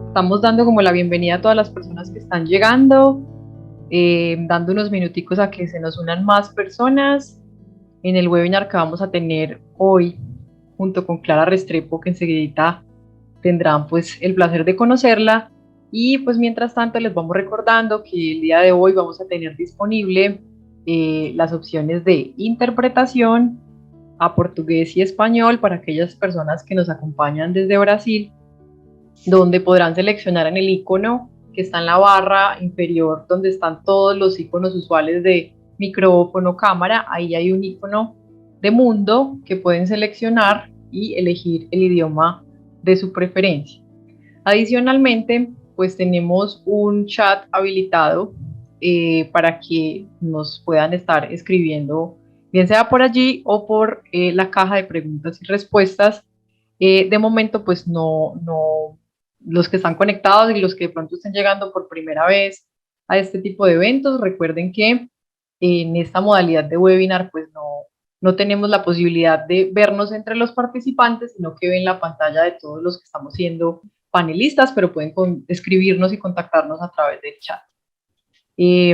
Estamos dando como la bienvenida a todas las personas que están llegando, dando unos minuticos a que se nos unan más personas en el webinar que vamos a tener hoy junto con Clara Restrepo, que enseguidita tendrán pues el placer de conocerla. Y pues mientras tanto les vamos recordando que el día de hoy vamos a tener disponible las opciones de interpretación a portugués y español para aquellas personas que nos acompañan desde Brasil, donde podrán seleccionar en el icono que está en la barra inferior, donde están todos los iconos usuales de micrófono, cámara. Ahí hay un icono de mundo que pueden seleccionar y elegir el idioma de su preferencia. Adicionalmente, pues tenemos un chat habilitado para que nos puedan estar escribiendo, bien sea por allí o por la caja de preguntas y respuestas. De momento, pues no, los que están conectados y los que de pronto estén llegando por primera vez a este tipo de eventos, recuerden que en esta modalidad de webinar, pues no tenemos la posibilidad de vernos entre los participantes, sino que ven la pantalla de todos los que estamos siendo panelistas, pero pueden escribirnos y contactarnos a través del chat. Eh,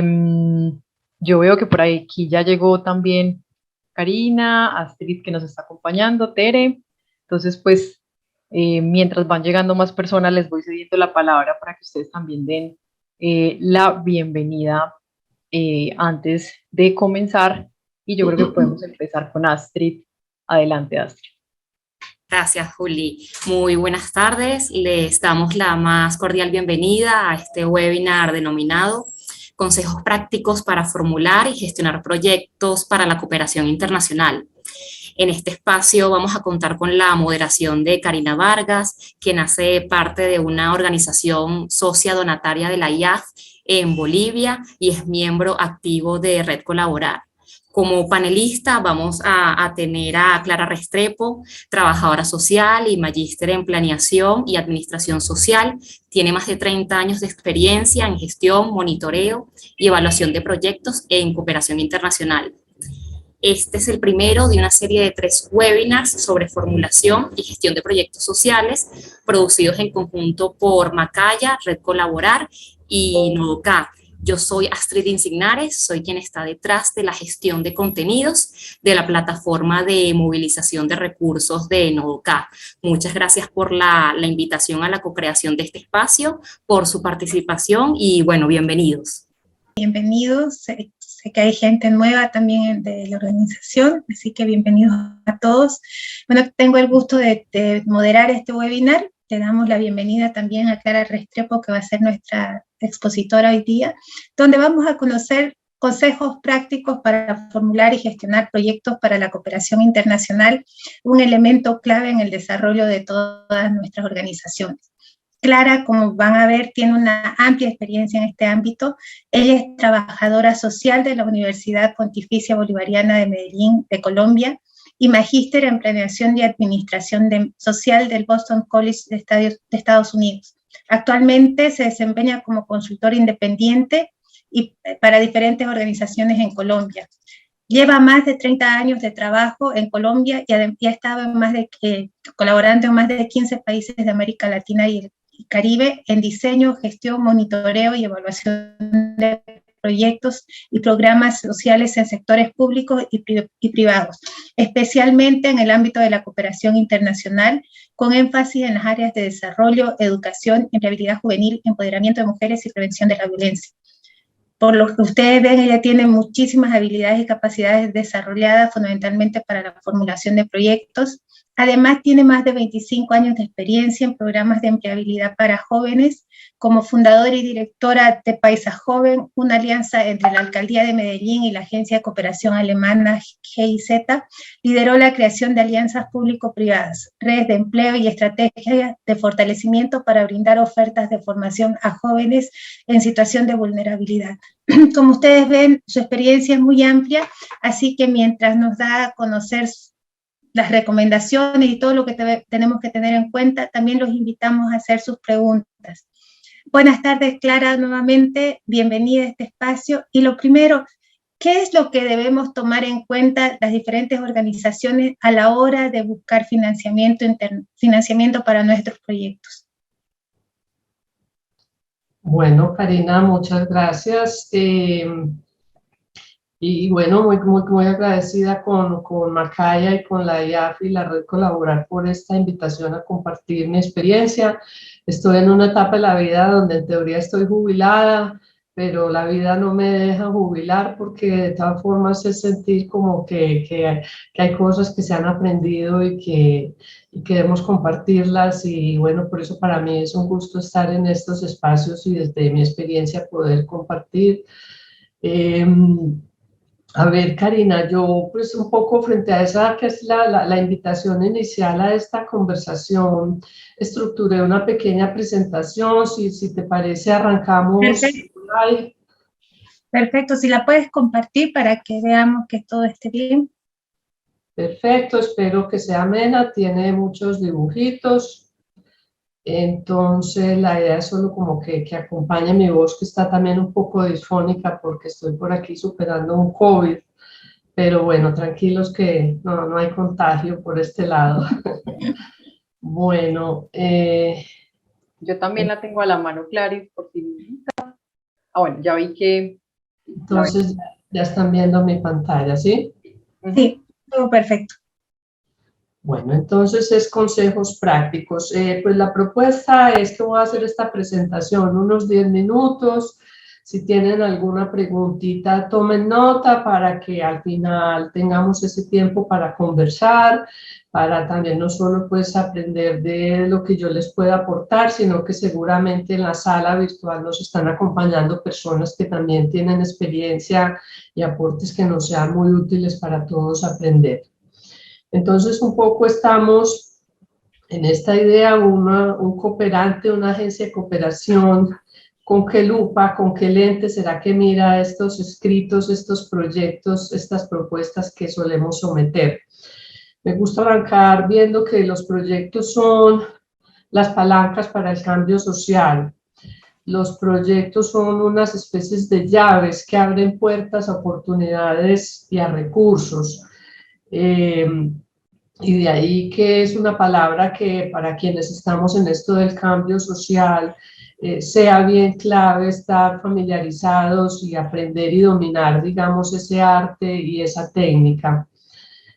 yo veo que por aquí ya llegó también Karina, Astrid, que nos está acompañando, Tere. Entonces, pues, mientras van llegando más personas, les voy cediendo la palabra para que ustedes también den la bienvenida antes de comenzar. Y yo creo que podemos empezar con Astrid. Adelante, Astrid. Gracias, Juli. Muy buenas tardes. Les damos la más cordial bienvenida a este webinar denominado Consejos prácticos para formular y gestionar proyectos para la cooperación internacional. En este espacio vamos a contar con la moderación de Karina Vargas, quien hace parte de una organización socia donataria de la IAF en Bolivia y es miembro activo de Red Colaborar. Como panelista vamos a tener a Clara Restrepo, trabajadora social y magíster en planeación y administración social. Tiene más de 30 años de experiencia en gestión, monitoreo y evaluación de proyectos en cooperación internacional. Este es el primero de una serie de 3 webinars sobre formulación y gestión de proyectos sociales producidos en conjunto por Macaya, Red Colaborar y Nodoká. Yo soy Astrid Insignares, soy quien está detrás de la gestión de contenidos de la plataforma de movilización de recursos de Nodoká. Muchas gracias por la invitación a la co-creación de este espacio, por su participación y bueno, bienvenidos. Bienvenidos, sé que hay gente nueva también de la organización, así que bienvenidos a todos. Bueno, tengo el gusto de moderar este webinar. Le damos la bienvenida también a Clara Restrepo, que va a ser nuestra expositora hoy día, donde vamos a conocer consejos prácticos para formular y gestionar proyectos para la cooperación internacional, un elemento clave en el desarrollo de todas nuestras organizaciones. Clara, como van a ver, tiene una amplia experiencia en este ámbito. Ella es trabajadora social de la Universidad Pontificia Bolivariana de Medellín, de Colombia, y magíster en planeación y administración social del Boston College de Estados Unidos. Actualmente se desempeña como consultora independiente y para diferentes organizaciones en Colombia. Lleva más de 30 años de trabajo en Colombia y ha estado colaborando en más de 15 países de América Latina y Caribe en diseño, gestión, monitoreo y evaluación de proyectos y programas sociales en sectores públicos y privados, especialmente en el ámbito de la cooperación internacional, con énfasis en las áreas de desarrollo, educación, empleabilidad juvenil, empoderamiento de mujeres y prevención de la violencia. Por lo que ustedes ven, ella tiene muchísimas habilidades y capacidades desarrolladas fundamentalmente para la formulación de proyectos. Además, tiene más de 25 años de experiencia en programas de empleabilidad para jóvenes, como fundadora y directora de Paisa Joven, una alianza entre la Alcaldía de Medellín y la Agencia de Cooperación Alemana GIZ. Lideró la creación de alianzas público-privadas, redes de empleo y estrategias de fortalecimiento para brindar ofertas de formación a jóvenes en situación de vulnerabilidad. Como ustedes ven, su experiencia es muy amplia, así que mientras nos da a conocer las recomendaciones y todo lo que tenemos que tener en cuenta, también los invitamos a hacer sus preguntas. Buenas tardes, Clara, nuevamente, bienvenida a este espacio. Y lo primero, ¿qué es lo que debemos tomar en cuenta las diferentes organizaciones a la hora de buscar financiamiento para nuestros proyectos? Bueno, Karina, muchas gracias. Y bueno, muy agradecida con Macaya y con la IAFI, la Red Colaborar, por esta invitación a compartir mi experiencia. Estoy en una etapa de la vida donde en teoría estoy jubilada, pero la vida no me deja jubilar porque de todas formas es sentir como que hay cosas que se han aprendido y que debemos compartirlas. Y bueno, por eso para mí es un gusto estar en estos espacios y desde mi experiencia poder compartir. A ver, Karina, yo pues un poco frente a esa que es la invitación inicial a esta conversación, estructuré una pequeña presentación, si te parece arrancamos. Perfecto. Perfecto, si la puedes compartir para que veamos que todo esté bien. Perfecto, espero que sea amena, tiene muchos dibujitos, entonces la idea es solo como que acompañe mi voz, que está también un poco disfónica porque estoy por aquí superando un COVID. Pero bueno, tranquilos que no hay contagio por este lado. Bueno, Yo también la tengo a la mano, Clary, por si necesita. Ah, bueno, ya vi que... entonces ya están viendo mi pantalla, ¿sí? Sí, todo perfecto. Bueno, entonces es consejos prácticos. Pues la propuesta es que voy a hacer esta presentación unos 10 minutos. Si tienen alguna preguntita, tomen nota para que al final tengamos ese tiempo para conversar, para también no solo pues aprender de lo que yo les pueda aportar, sino que seguramente en la sala virtual nos están acompañando personas que también tienen experiencia y aportes que nos sean muy útiles para todos aprender. Entonces, un poco estamos en esta idea, un cooperante, una agencia de cooperación, ¿con qué lupa, con qué lente será que mira estos escritos, estos proyectos, estas propuestas que solemos someter? Me gusta arrancar viendo que los proyectos son las palancas para el cambio social. Los proyectos son unas especies de llaves que abren puertas a oportunidades y a recursos. Y de ahí que es una palabra que para quienes estamos en esto del cambio social, sea bien clave estar familiarizados y aprender y dominar, digamos, ese arte y esa técnica.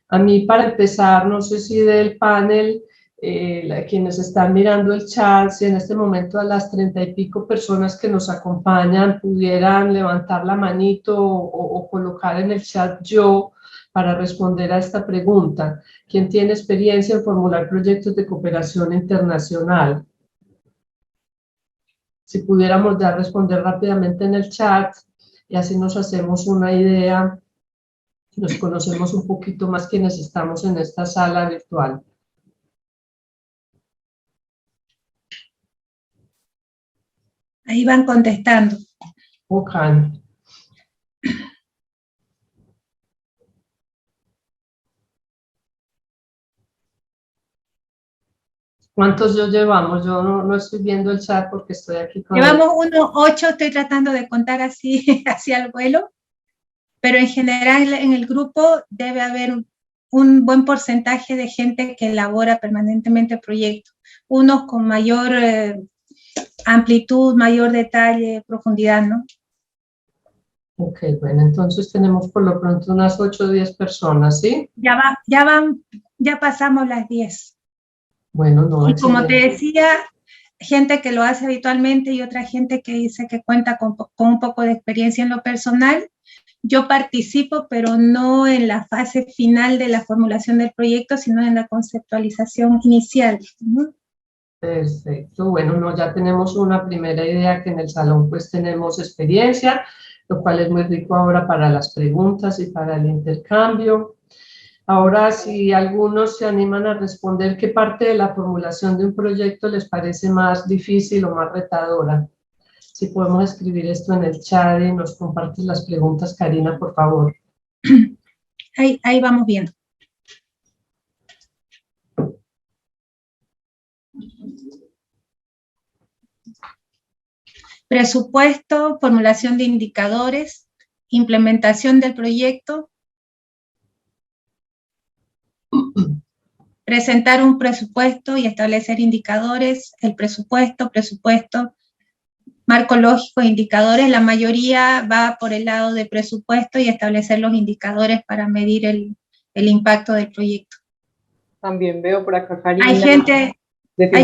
A mí, para empezar, no sé si del panel, quienes están mirando el chat, si en este momento a las 30 y pico personas que nos acompañan pudieran levantar la manito o colocar en el chat yo para responder a esta pregunta. ¿Quién tiene experiencia en formular proyectos de cooperación internacional? Si pudiéramos ya responder rápidamente en el chat y así nos hacemos una idea, nos conocemos un poquito más quienes estamos en esta sala virtual. Ahí van contestando. Ok. ¿Cuántos yo llevamos? Yo no estoy viendo el chat porque estoy aquí con... Llevamos 8, estoy tratando de contar así, así al vuelo, pero en general en el grupo debe haber un buen porcentaje de gente que elabora permanentemente proyectos, unos con mayor amplitud, mayor detalle, profundidad, ¿no? Ok, bueno, entonces tenemos por lo pronto unas 8 o 10 personas, ¿sí? Ya pasamos las 10. Bueno, no, y como excelente. te decía, gente que lo hace habitualmente y otra gente que dice que cuenta con un poco de experiencia en lo personal. Yo participo, pero no en la fase final de la formulación del proyecto, sino en la conceptualización inicial, ¿no? Perfecto, bueno, no, ya tenemos una primera idea que en el salón pues tenemos experiencia, lo cual es muy rico ahora para las preguntas y para el intercambio. Ahora, si algunos se animan a responder, ¿qué parte de la formulación de un proyecto les parece más difícil o más retadora? Si podemos escribir esto en el chat y nos compartes las preguntas, Karina, por favor. Ahí vamos viendo. Presupuesto, formulación de indicadores, implementación del proyecto, presentar un presupuesto y establecer indicadores, el presupuesto, marco lógico, indicadores, la mayoría va por el lado de presupuesto y establecer los indicadores para medir el impacto del proyecto. También veo por acá, Karina. Hay gente que está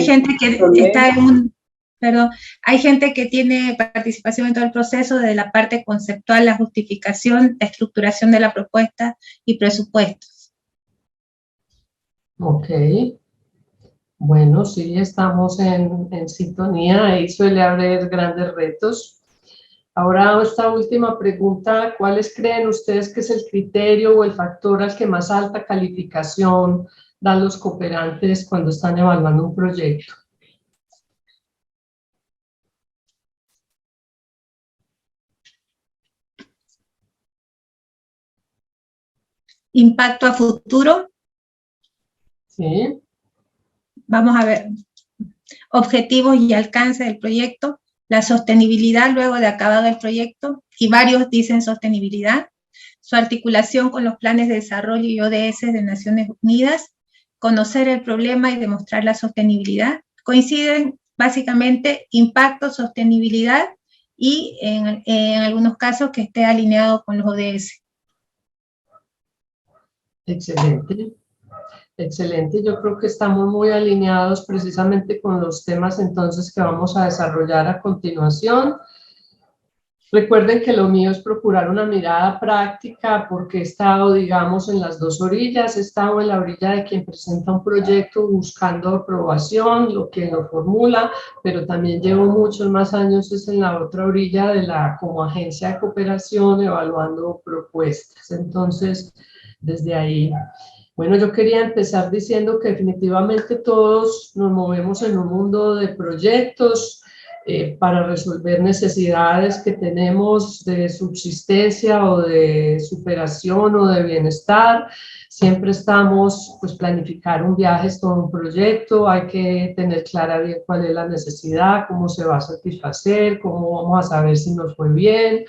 hay gente que tiene participación en todo el proceso, desde la parte conceptual, la justificación, la estructuración de la propuesta y presupuestos. Ok. Bueno, sí, estamos en sintonía, ahí suele haber grandes retos. Ahora, esta última pregunta, ¿cuáles creen ustedes que es el criterio o el factor al que más alta calificación dan los cooperantes cuando están evaluando un proyecto? Impacto a futuro. Sí. Vamos a ver. Objetivos y alcance del proyecto. La sostenibilidad luego de acabado el proyecto, y varios dicen sostenibilidad. Su articulación con los planes de desarrollo y ODS de Naciones Unidas. Conocer el problema y demostrar la sostenibilidad. Coinciden básicamente impacto, sostenibilidad y en algunos casos que esté alineado con los ODS. Excelente. Excelente, yo creo que estamos muy alineados precisamente con los temas entonces que vamos a desarrollar a continuación. Recuerden que lo mío es procurar una mirada práctica porque he estado, digamos, en las dos orillas. He estado en la orilla de quien presenta un proyecto buscando aprobación, lo que lo formula, pero también llevo muchos más años es en la otra orilla de como agencia de cooperación evaluando propuestas. Entonces, desde ahí, bueno, yo quería empezar diciendo que definitivamente todos nos movemos en un mundo de proyectos, para resolver necesidades que tenemos de subsistencia o de superación o de bienestar. Siempre estamos, pues planificar un viaje es todo un proyecto, hay que tener clara bien cuál es la necesidad, cómo se va a satisfacer, cómo vamos a saber si nos fue bien,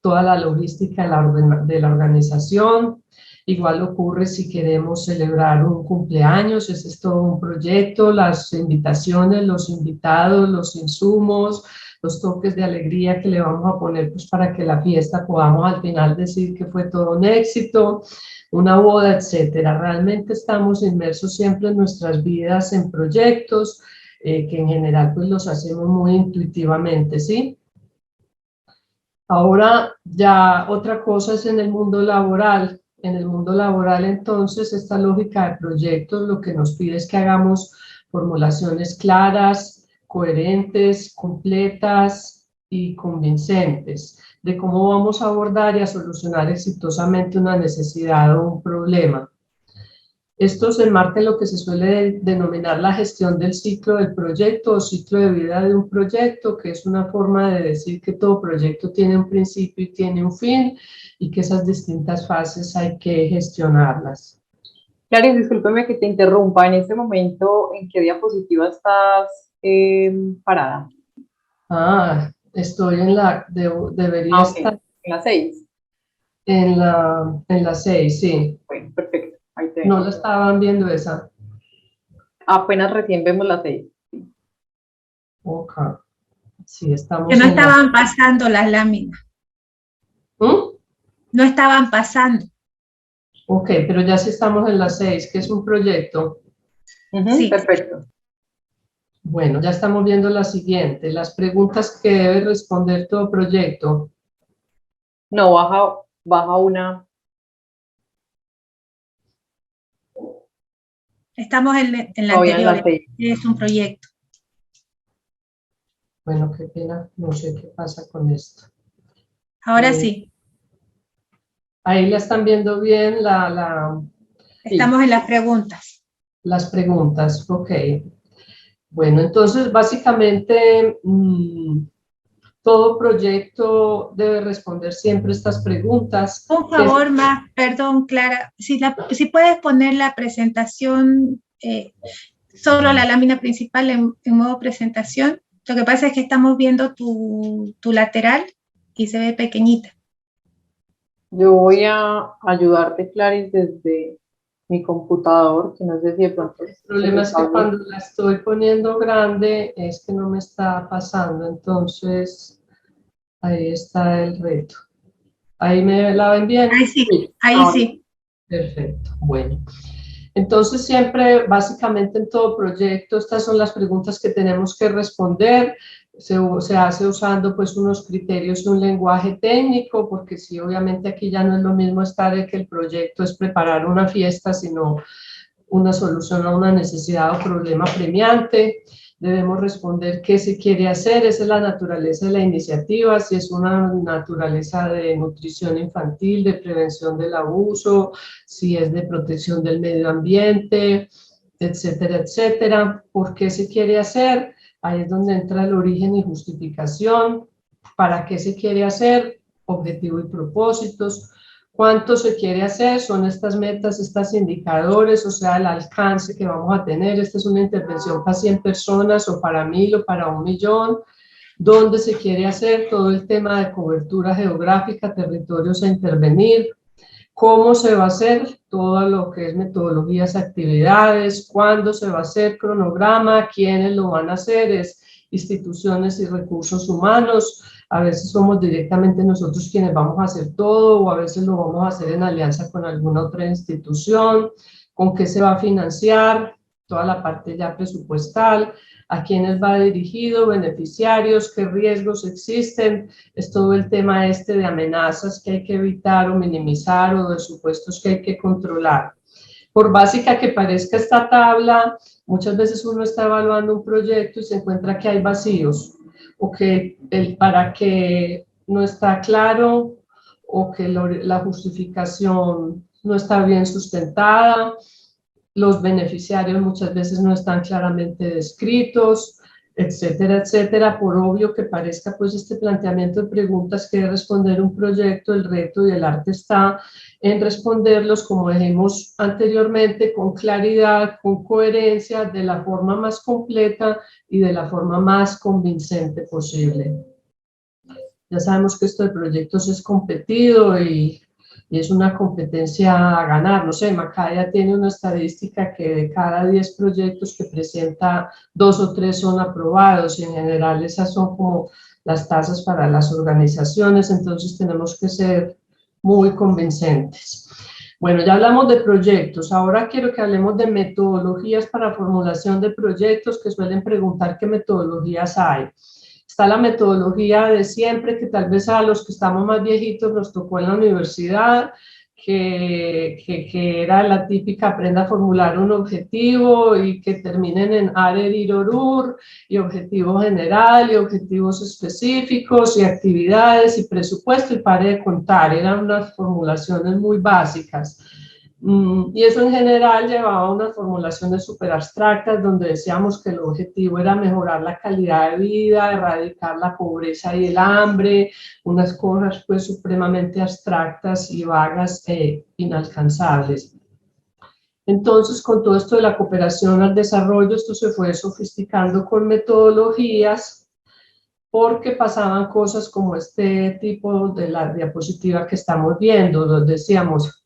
toda la logística de la organización. Igual ocurre si queremos celebrar un cumpleaños, ese es todo un proyecto, las invitaciones, los invitados, los insumos, los toques de alegría que le vamos a poner pues, para que la fiesta podamos al final decir que fue todo un éxito, una boda, etcétera. Realmente estamos inmersos siempre en nuestras vidas en proyectos que en general pues los hacemos muy intuitivamente, ¿sí? Ahora ya otra cosa es en el mundo laboral. En el mundo laboral, entonces, esta lógica de proyectos lo que nos pide es que hagamos formulaciones claras, coherentes, completas y convincentes de cómo vamos a abordar y a solucionar exitosamente una necesidad o un problema. Esto se enmarca en lo que se suele denominar la gestión del ciclo del proyecto o ciclo de vida de un proyecto, que es una forma de decir que todo proyecto tiene un principio y tiene un fin y que esas distintas fases hay que gestionarlas. Clarice, discúlpeme que te interrumpa. En este momento, ¿en qué diapositiva estás parada? Estoy en la, debería estar en la 6. En la 6, sí. Bueno, perfecto. Ahí te No la estaban viendo esa. Apenas recién vemos la 6. Ok. Sí, estamos que no estaban pasando las láminas. No estaban pasando. Ok, pero ya sí estamos en la 6, que es un proyecto. Sí. Perfecto. Bueno, ya estamos viendo la siguiente. Las preguntas que debe responder todo proyecto. No, baja una. Estamos en la anterior, es un proyecto. Bueno, qué pena, no sé qué pasa con esto. Ahora sí. Ahí la están viendo bien Estamos en las preguntas. Las preguntas, ok. Bueno, entonces básicamente todo proyecto debe responder siempre estas preguntas. Un favor más, perdón, Clara, si puedes poner la presentación, solo la lámina principal en modo presentación. Lo que pasa es que estamos viendo tu lateral y se ve pequeñita. Yo voy a ayudarte, Clarice, desde mi computador, que no sé si de pronto... El problema es que cuando la estoy poniendo grande es que no me está pasando, entonces ahí está el reto. ¿Ahí me la ven bien? Ahí sí, ahí ahora. sí. Perfecto, bueno. Entonces siempre, básicamente en todo proyecto, estas son las preguntas que tenemos que responder. Se hace usando pues unos criterios y un lenguaje técnico, porque sí, obviamente aquí ya no es lo mismo estar en que el proyecto es preparar una fiesta, sino una solución a una necesidad o problema premiante. Debemos responder qué se quiere hacer, esa es la naturaleza de la iniciativa, si es una naturaleza de nutrición infantil, de prevención del abuso, si es de protección del medio ambiente, etcétera, etcétera. ¿Por qué se quiere hacer? Ahí es donde entra el origen y justificación. ¿Para qué se quiere hacer? Objetivo y propósitos. ¿Cuánto se quiere hacer? Son estas metas, estos indicadores, o sea, el alcance que vamos a tener. Esta es una intervención para 100 personas o para 1000 o para 1.000.000. ¿Dónde se quiere hacer? Todo el tema de cobertura geográfica, territorios a intervenir. ¿Cómo se va a hacer? Todo lo que es metodologías, actividades. ¿Cuándo se va a hacer? Cronograma. ¿Quiénes lo van a hacer? Es instituciones y recursos humanos. A veces somos directamente nosotros quienes vamos a hacer todo, o a veces lo vamos a hacer en alianza con alguna otra institución. ¿Con qué se va a financiar? Toda la parte ya presupuestal. ¿A quiénes va dirigido? Beneficiarios. ¿Qué riesgos existen? Es todo el tema de amenazas que hay que evitar o minimizar, o de supuestos que hay que controlar. Por básica que parezca esta tabla, muchas veces uno está evaluando un proyecto y se encuentra que hay vacíos, o que el para qué no está claro, o que la justificación no está bien sustentada, los beneficiarios muchas veces no están claramente descritos, etcétera, etcétera. Por obvio que parezca pues este planteamiento de preguntas que debe responder un proyecto, el reto y el arte está en responderlos, como dijimos anteriormente, con claridad, con coherencia, de la forma más completa y de la forma más convincente posible. Ya sabemos que esto de proyectos es competido y es una competencia a ganar. No sé, Macaya tiene una estadística que de cada 10 proyectos que presenta, 2 o 3 son aprobados, y en general esas son como las tasas para las organizaciones, entonces tenemos que ser muy convincentes. Bueno, ya hablamos de proyectos, ahora quiero que hablemos de metodologías para formulación de proyectos, que suelen preguntar qué metodologías hay. Está la metodología de siempre, que tal vez a los que estamos más viejitos nos tocó en la universidad, que era la típica: aprenda a formular un objetivo y que terminen en ARER, IRORUR, y objetivo general y objetivos específicos y actividades y presupuesto, y pare de contar. Eran unas formulaciones muy básicas. Y eso en general llevaba a unas formulaciones súper abstractas, donde decíamos que el objetivo era mejorar la calidad de vida, erradicar la pobreza y el hambre, unas cosas pues supremamente abstractas y vagas e inalcanzables. Entonces, con todo esto de la cooperación al desarrollo, esto se fue sofisticando con metodologías, porque pasaban cosas como este tipo de la diapositiva que estamos viendo, donde decíamos: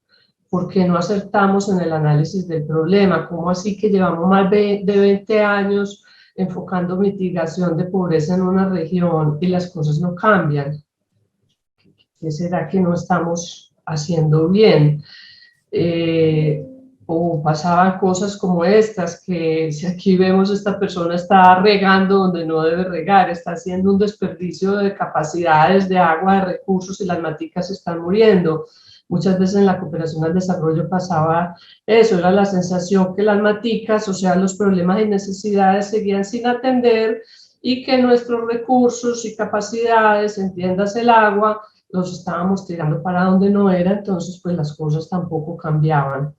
¿por qué no acertamos en el análisis del problema? ¿Cómo así que llevamos más de 20 años enfocando mitigación de pobreza en una región y las cosas no cambian? ¿Qué será que no estamos haciendo bien? O pasaban cosas como estas, que si aquí vemos esta persona está regando donde no debe regar, está haciendo un desperdicio de capacidades de agua, de recursos, y las maticas están muriendo. Muchas veces en la cooperación al desarrollo pasaba eso, era la sensación que las maticas, o sea, los problemas y necesidades, seguían sin atender, y que nuestros recursos y capacidades, entiendas el agua, los estábamos tirando para donde no era, entonces pues las cosas tampoco cambiaban.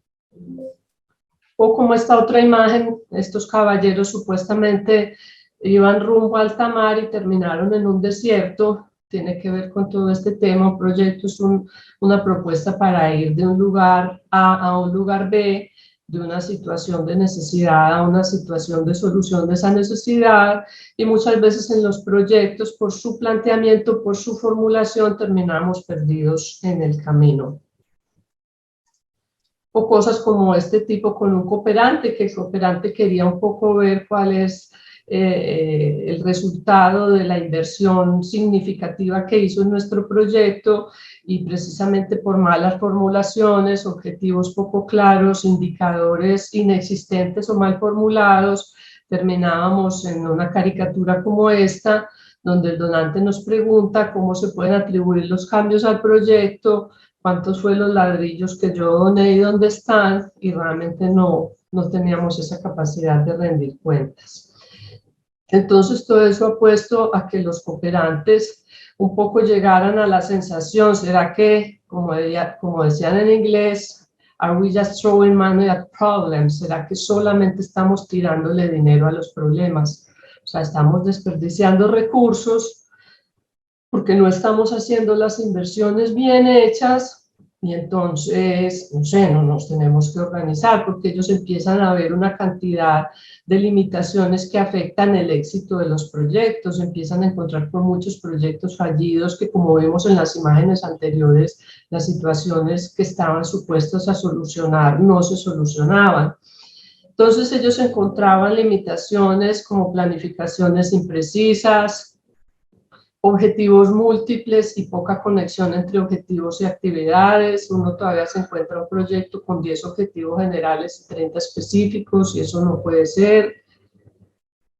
O como esta otra imagen, estos caballeros supuestamente iban rumbo a alta mar y terminaron en un desierto. Tiene que ver con todo este tema. Un proyecto es una propuesta para ir de un lugar A a un lugar B, de una situación de necesidad a una situación de solución de esa necesidad, y muchas veces en los proyectos, por su planteamiento, por su formulación, terminamos perdidos en el camino. o cosas como este tipo con un cooperante, que el cooperante quería un poco ver cuál es el resultado de la inversión significativa que hizo en nuestro proyecto, y precisamente por malas formulaciones, objetivos poco claros, indicadores inexistentes o mal formulados, terminábamos en una caricatura como esta, donde el donante nos pregunta cómo se pueden atribuir los cambios al proyecto, cuántos fueron los ladrillos que yo doné y dónde están, y realmente no teníamos esa capacidad de rendir cuentas. Entonces todo eso ha puesto a que los cooperantes un poco llegaran a la sensación, ¿será que, como decían en inglés, are we just throwing money at problems? ¿Será que solamente estamos tirándole dinero a los problemas? O sea, estamos desperdiciando recursos porque no estamos haciendo las inversiones bien hechas, y entonces, no sé, no nos tenemos que organizar, porque ellos empiezan a ver una cantidad de limitaciones que afectan el éxito de los proyectos, empiezan a encontrar con muchos proyectos fallidos que, como vemos en las imágenes anteriores, las situaciones que estaban supuestas a solucionar no se solucionaban. Entonces ellos encontraban limitaciones como planificaciones imprecisas, objetivos múltiples y poca conexión entre objetivos y actividades. Uno todavía se encuentra un proyecto con 10 objetivos generales y 30 específicos, y eso no puede ser.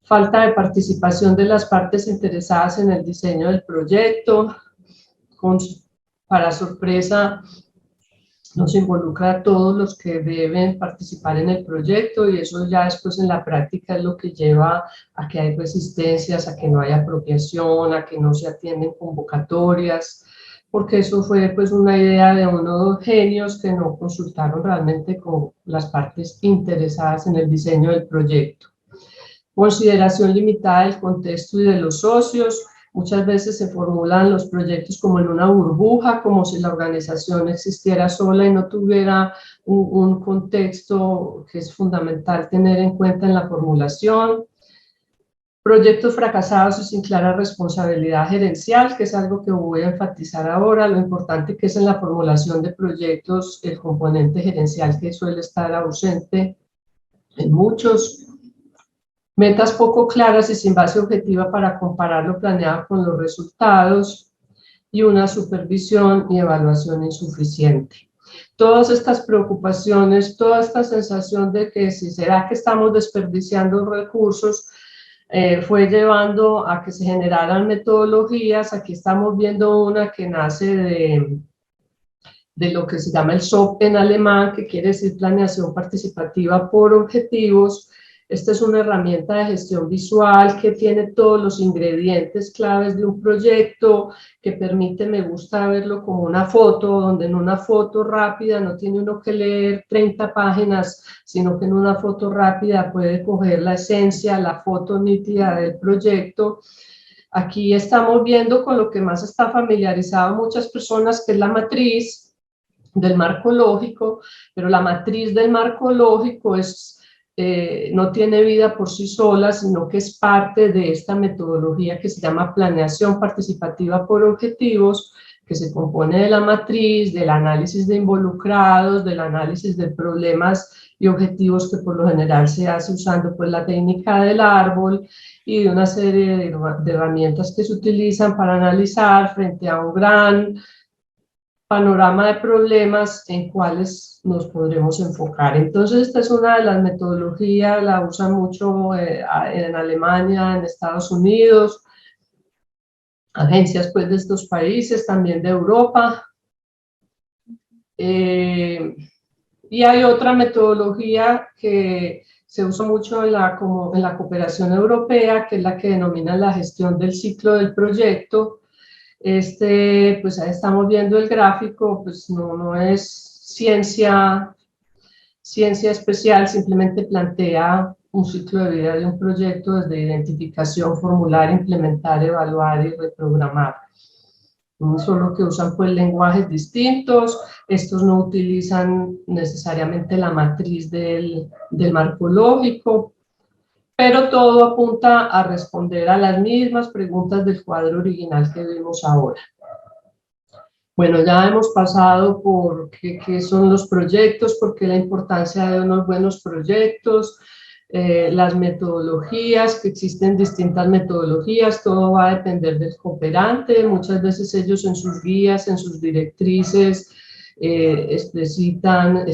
Falta de participación de las partes interesadas en el diseño del proyecto. Para sorpresa, nos involucra a todos los que deben participar en el proyecto, y eso ya después en la práctica es lo que lleva a que hay resistencias, a que no haya apropiación, a que no se atienden convocatorias, porque eso fue pues una idea de unos genios que no consultaron realmente con las partes interesadas en el diseño del proyecto. Consideración limitada del contexto y de los socios. Muchas veces se formulan los proyectos como en una burbuja, como si la organización existiera sola y no tuviera un contexto que es fundamental tener en cuenta en la formulación. Proyectos fracasados y sin clara responsabilidad gerencial, que es algo que voy a enfatizar ahora, lo importante que es en la formulación de proyectos el componente gerencial, que suele estar ausente en muchos. Metas poco claras y sin base objetiva para comparar lo planeado con los resultados, y una supervisión y evaluación insuficiente. Todas estas preocupaciones, toda esta sensación de que si será que estamos desperdiciando recursos, fue llevando a que se generaran metodologías. Aquí estamos viendo una que nace de lo que se llama el SOP en alemán, que quiere decir planeación participativa por objetivos. Esta es una herramienta de gestión visual que tiene todos los ingredientes claves de un proyecto, que permite, me gusta verlo como una foto, donde en una foto rápida no tiene uno que leer 30 páginas, sino que en una foto rápida puede coger la esencia, la foto nítida del proyecto. Aquí estamos viendo con lo que más está familiarizado muchas personas, que es la matriz del marco lógico, pero la matriz del marco lógico no tiene vida por sí sola, sino que es parte de esta metodología que se llama planeación participativa por objetivos, que se compone de la matriz, del análisis de involucrados, del análisis de problemas y objetivos, que por lo general se hace usando pues la técnica del árbol, y de una serie de herramientas que se utilizan para analizar frente a un gran panorama de problemas en cuáles nos podremos enfocar. Entonces esta es una de las metodologías, la usan mucho en Alemania, en Estados Unidos, agencias pues de estos países, también de Europa. Y hay otra metodología que se usa mucho en la cooperación europea, que es la que denomina la gestión del ciclo del proyecto. Pues ahí estamos viendo el gráfico, pues no es ciencia especial, simplemente plantea un ciclo de vida de un proyecto desde identificación, formular, implementar, evaluar y reprogramar. Solo que usan pues lenguajes distintos. Estos no utilizan necesariamente la matriz del marco lógico, pero todo apunta a responder a las mismas preguntas del cuadro original que vimos ahora. Bueno, ya hemos pasado por qué son los proyectos, por qué la importancia de unos buenos proyectos, las metodologías, que existen distintas metodologías, todo va a depender del cooperante. Muchas veces ellos en sus guías, en sus directrices, explicitan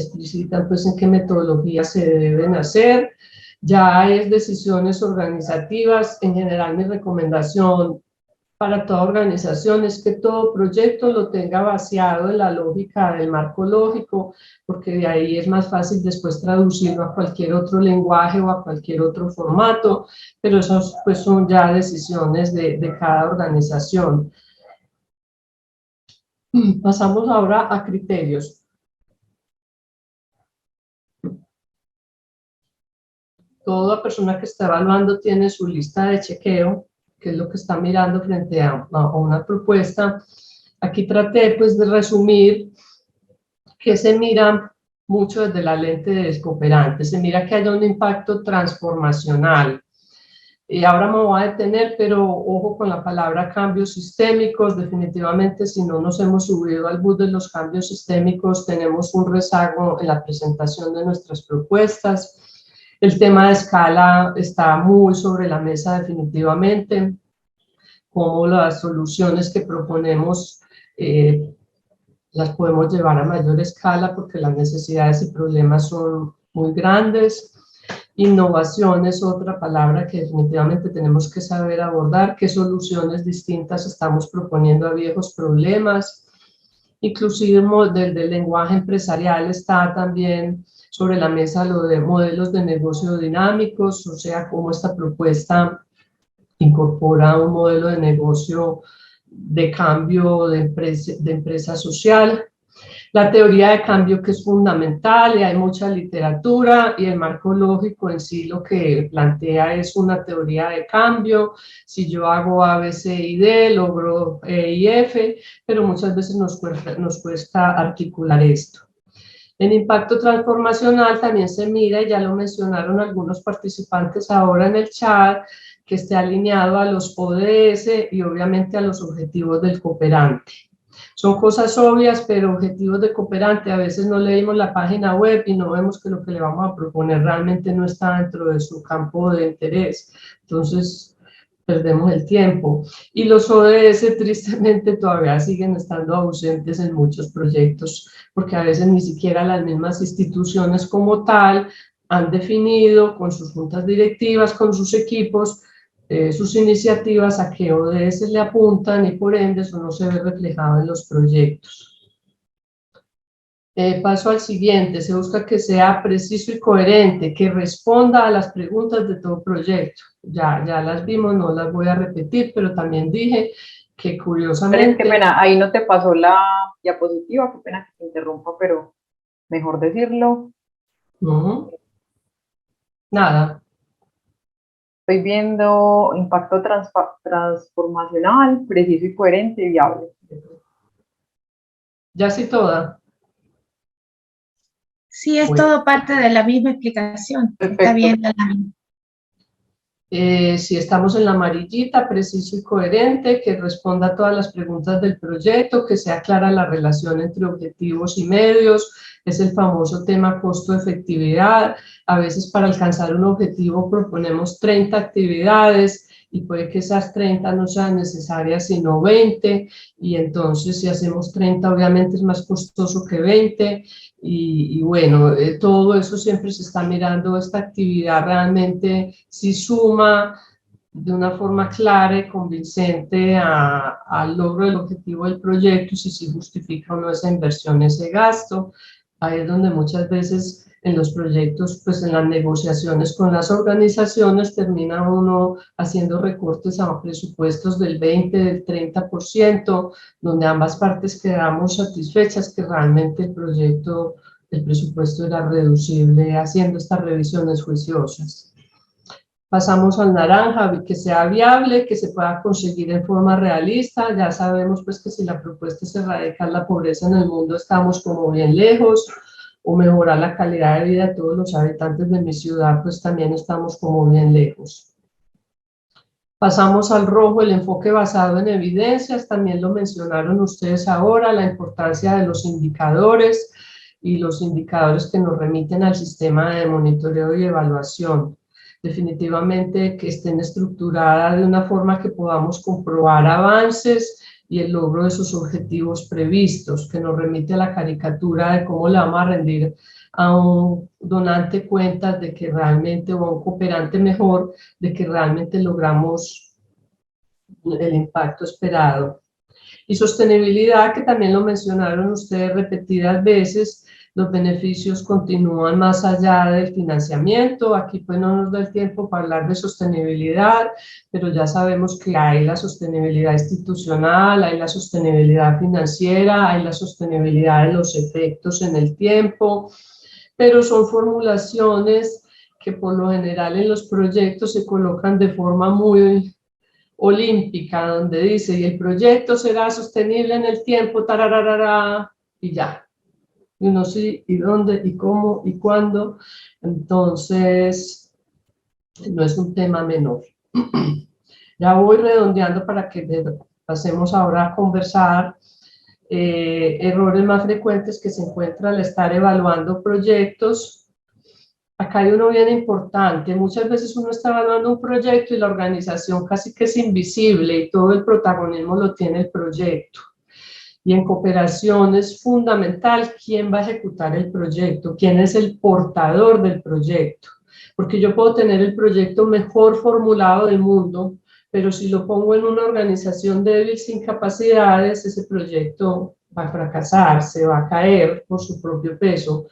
pues en qué metodologías se deben hacer. Ya hay decisiones organizativas. En general, mi recomendación para toda organización es que todo proyecto lo tenga vaciado en la lógica del marco lógico, porque de ahí es más fácil después traducirlo a cualquier otro lenguaje o a cualquier otro formato, pero esos pues son ya decisiones de cada organización. Pasamos ahora a criterios. Toda persona que está evaluando tiene su lista de chequeo, que es lo que está mirando frente a una propuesta. Aquí traté pues de resumir que se mira mucho desde la lente del cooperante, se mira que haya un impacto transformacional. Y ahora me voy a detener, pero ojo con la palabra cambios sistémicos. Definitivamente, si no nos hemos subido al bus de los cambios sistémicos, tenemos un rezago en la presentación de nuestras propuestas. El tema de escala está muy sobre la mesa definitivamente, como las soluciones que proponemos las podemos llevar a mayor escala porque las necesidades y problemas son muy grandes. Innovación es otra palabra que definitivamente tenemos que saber abordar, qué soluciones distintas estamos proponiendo a viejos problemas. Inclusive del lenguaje empresarial está también sobre la mesa lo de modelos de negocio dinámicos, o sea, cómo esta propuesta incorpora un modelo de negocio de cambio de empresa social. La teoría de cambio, que es fundamental y hay mucha literatura, y el marco lógico en sí lo que plantea es una teoría de cambio. Si yo hago A, B, C y D, logro E y F, pero muchas veces nos cuesta articular esto. En impacto transformacional también se mira, y ya lo mencionaron algunos participantes ahora en el chat, que esté alineado a los ODS y obviamente a los objetivos del cooperante. Son cosas obvias, pero objetivos de cooperante, a veces no leímos la página web y no vemos que lo que le vamos a proponer realmente no está dentro de su campo de interés. Entonces, perdemos el tiempo. Y los ODS tristemente todavía siguen estando ausentes en muchos proyectos, porque a veces ni siquiera las mismas instituciones como tal han definido con sus juntas directivas, con sus equipos, sus iniciativas a qué ODS le apuntan, y por ende eso no se ve reflejado en los proyectos. Paso al siguiente, se busca que sea preciso y coherente, que responda a las preguntas de todo proyecto. Ya las vimos, no las voy a repetir, pero también dije que curiosamente... Qué pena, ahí no te pasó la diapositiva, qué pena que te interrumpa, pero mejor decirlo. No, nada. Estoy viendo impacto transformacional, preciso y coherente y viable. Ya sí toda. Sí, es todo parte de la misma explicación. Perfecto. Está bien la lámina. Si estamos en la amarillita, preciso y coherente, que responda a todas las preguntas del proyecto, que sea clara la relación entre objetivos y medios, es el famoso tema costo-efectividad. A veces para alcanzar un objetivo proponemos 30 actividades y puede que esas 30 no sean necesarias sino 20, y entonces si hacemos 30 obviamente es más costoso que 20. Y bueno, todo eso siempre se está mirando, esta actividad realmente si suma de una forma clara y convincente al logro del objetivo del proyecto, si se justifica o no esa inversión, ese gasto. Ahí es donde muchas veces en los proyectos, pues en las negociaciones con las organizaciones, termina uno haciendo recortes a presupuestos del 20, del 30%, donde ambas partes quedamos satisfechas que realmente el presupuesto era reducible haciendo estas revisiones juiciosas. Pasamos al naranja, que sea viable, que se pueda conseguir en forma realista. Ya sabemos pues que si la propuesta es erradicar la pobreza en el mundo, estamos como bien lejos, o mejorar la calidad de vida de todos los habitantes de mi ciudad, pues también estamos como bien lejos. Pasamos al rojo, el enfoque basado en evidencias, también lo mencionaron ustedes ahora, la importancia de los indicadores y los indicadores que nos remiten al sistema de monitoreo y evaluación. Definitivamente que estén estructuradas de una forma que podamos comprobar avances y el logro de esos objetivos previstos, que nos remite a la caricatura de cómo le vamos a rendir a un donante cuentas de que realmente, o a un cooperante mejor, de que realmente logramos el impacto esperado. Y sostenibilidad, que también lo mencionaron ustedes repetidas veces, los beneficios continúan más allá del financiamiento. Aquí pues no nos da el tiempo para hablar de sostenibilidad, pero ya sabemos que hay la sostenibilidad institucional, hay la sostenibilidad financiera, hay la sostenibilidad de los efectos en el tiempo, pero son formulaciones que por lo general en los proyectos se colocan de forma muy olímpica, donde dice, y el proyecto será sostenible en el tiempo, tarararara, y ya. Y uno sí, y dónde, y cómo, y cuándo. Entonces, no es un tema menor. Ya voy redondeando para que pasemos ahora a conversar. Errores más frecuentes que se encuentran al estar evaluando proyectos. Acá hay uno bien importante. Muchas veces uno está evaluando un proyecto y la organización casi que es invisible y todo el protagonismo lo tiene el proyecto. Y en cooperación es fundamental quién va a ejecutar el proyecto, quién es el portador del proyecto. Porque yo puedo tener el proyecto mejor formulado del mundo, pero si lo pongo en una organización débil sin capacidades, ese proyecto va a fracasar, se va a caer por su propio peso.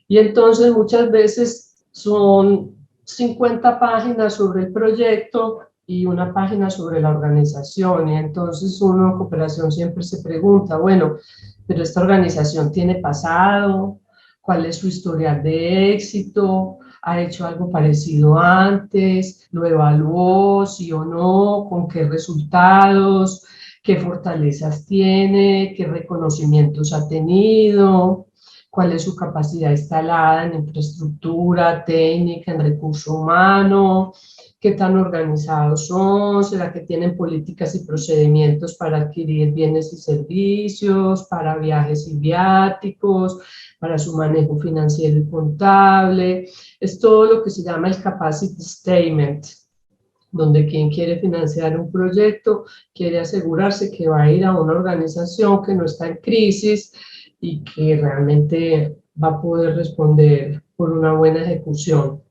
Y entonces muchas veces son 50 páginas sobre el proyecto y una página sobre la organización. Y entonces uno en cooperación siempre se pregunta, bueno, pero esta organización tiene pasado, ¿cuál es su historial de éxito? ¿Ha hecho algo parecido antes? ¿Lo evaluó, sí o no? ¿Con qué resultados? ¿Qué fortalezas tiene? ¿Qué reconocimientos ha tenido? ¿Cuál es su capacidad instalada en infraestructura, técnica, en recurso humano? ¿Qué tan organizados son? ¿Será que tienen políticas y procedimientos para adquirir bienes y servicios, para viajes y viáticos, para su manejo financiero y contable? Es todo lo que se llama el capacity statement, donde quien quiere financiar un proyecto quiere asegurarse que va a ir a una organización que no está en crisis y que realmente va a poder responder por una buena ejecución.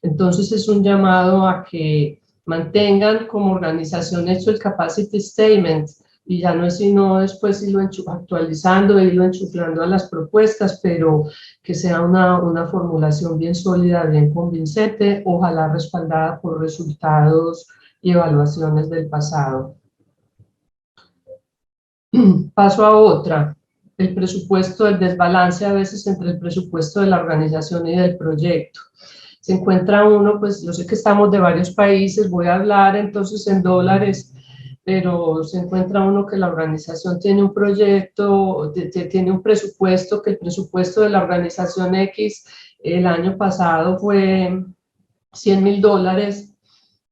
Entonces es un llamado a que mantengan como organización hecho el capacity statement y ya no es sino después irlo actualizando e irlo enchuflando a las propuestas, pero que sea una formulación bien sólida, bien convincente, ojalá respaldada por resultados y evaluaciones del pasado. Paso a otra. El presupuesto, el desbalance a veces entre el presupuesto de la organización y del proyecto. Se encuentra uno, pues yo sé que estamos de varios países, voy a hablar entonces en dólares, pero se encuentra uno que la organización tiene un proyecto, tiene un presupuesto, que el presupuesto de la organización X el año pasado fue $100.000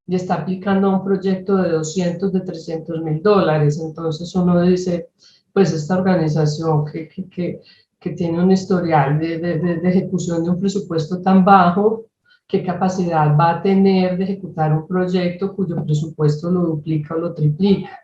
y está aplicando a un proyecto de 200, de $300.000. Entonces uno dice, pues esta organización que tiene un historial de ejecución de un presupuesto tan bajo, ¿qué capacidad va a tener de ejecutar un proyecto cuyo presupuesto lo duplica o lo triplica?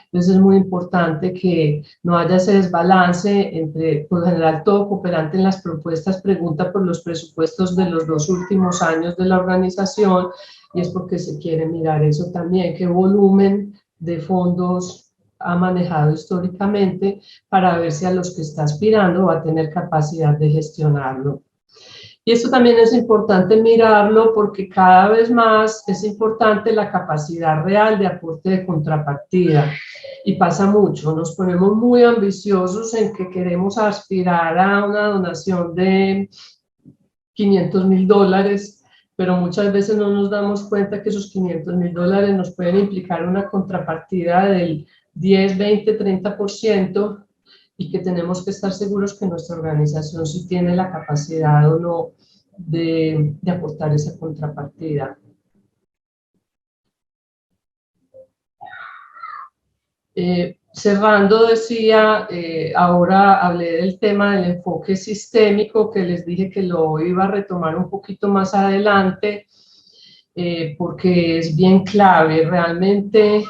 Entonces es muy importante que no haya ese desbalance entre, por lo general, todo cooperante en las propuestas pregunta por los presupuestos de los 2 últimos años de la organización, y es porque se quiere mirar eso también, qué volumen de fondos ha manejado históricamente para ver si a los que está aspirando va a tener capacidad de gestionarlo. Y esto también es importante mirarlo porque cada vez más es importante la capacidad real de aporte de contrapartida. Y pasa mucho, nos ponemos muy ambiciosos en que queremos aspirar a una donación de $500.000, pero muchas veces no nos damos cuenta que esos $500.000 nos pueden implicar una contrapartida del 10, 20, 30%, y que tenemos que estar seguros que nuestra organización sí tiene la capacidad o no de aportar esa contrapartida. Cerrando decía, ahora hablé del tema del enfoque sistémico, que les dije que lo iba a retomar un poquito más adelante, porque es bien clave. Realmente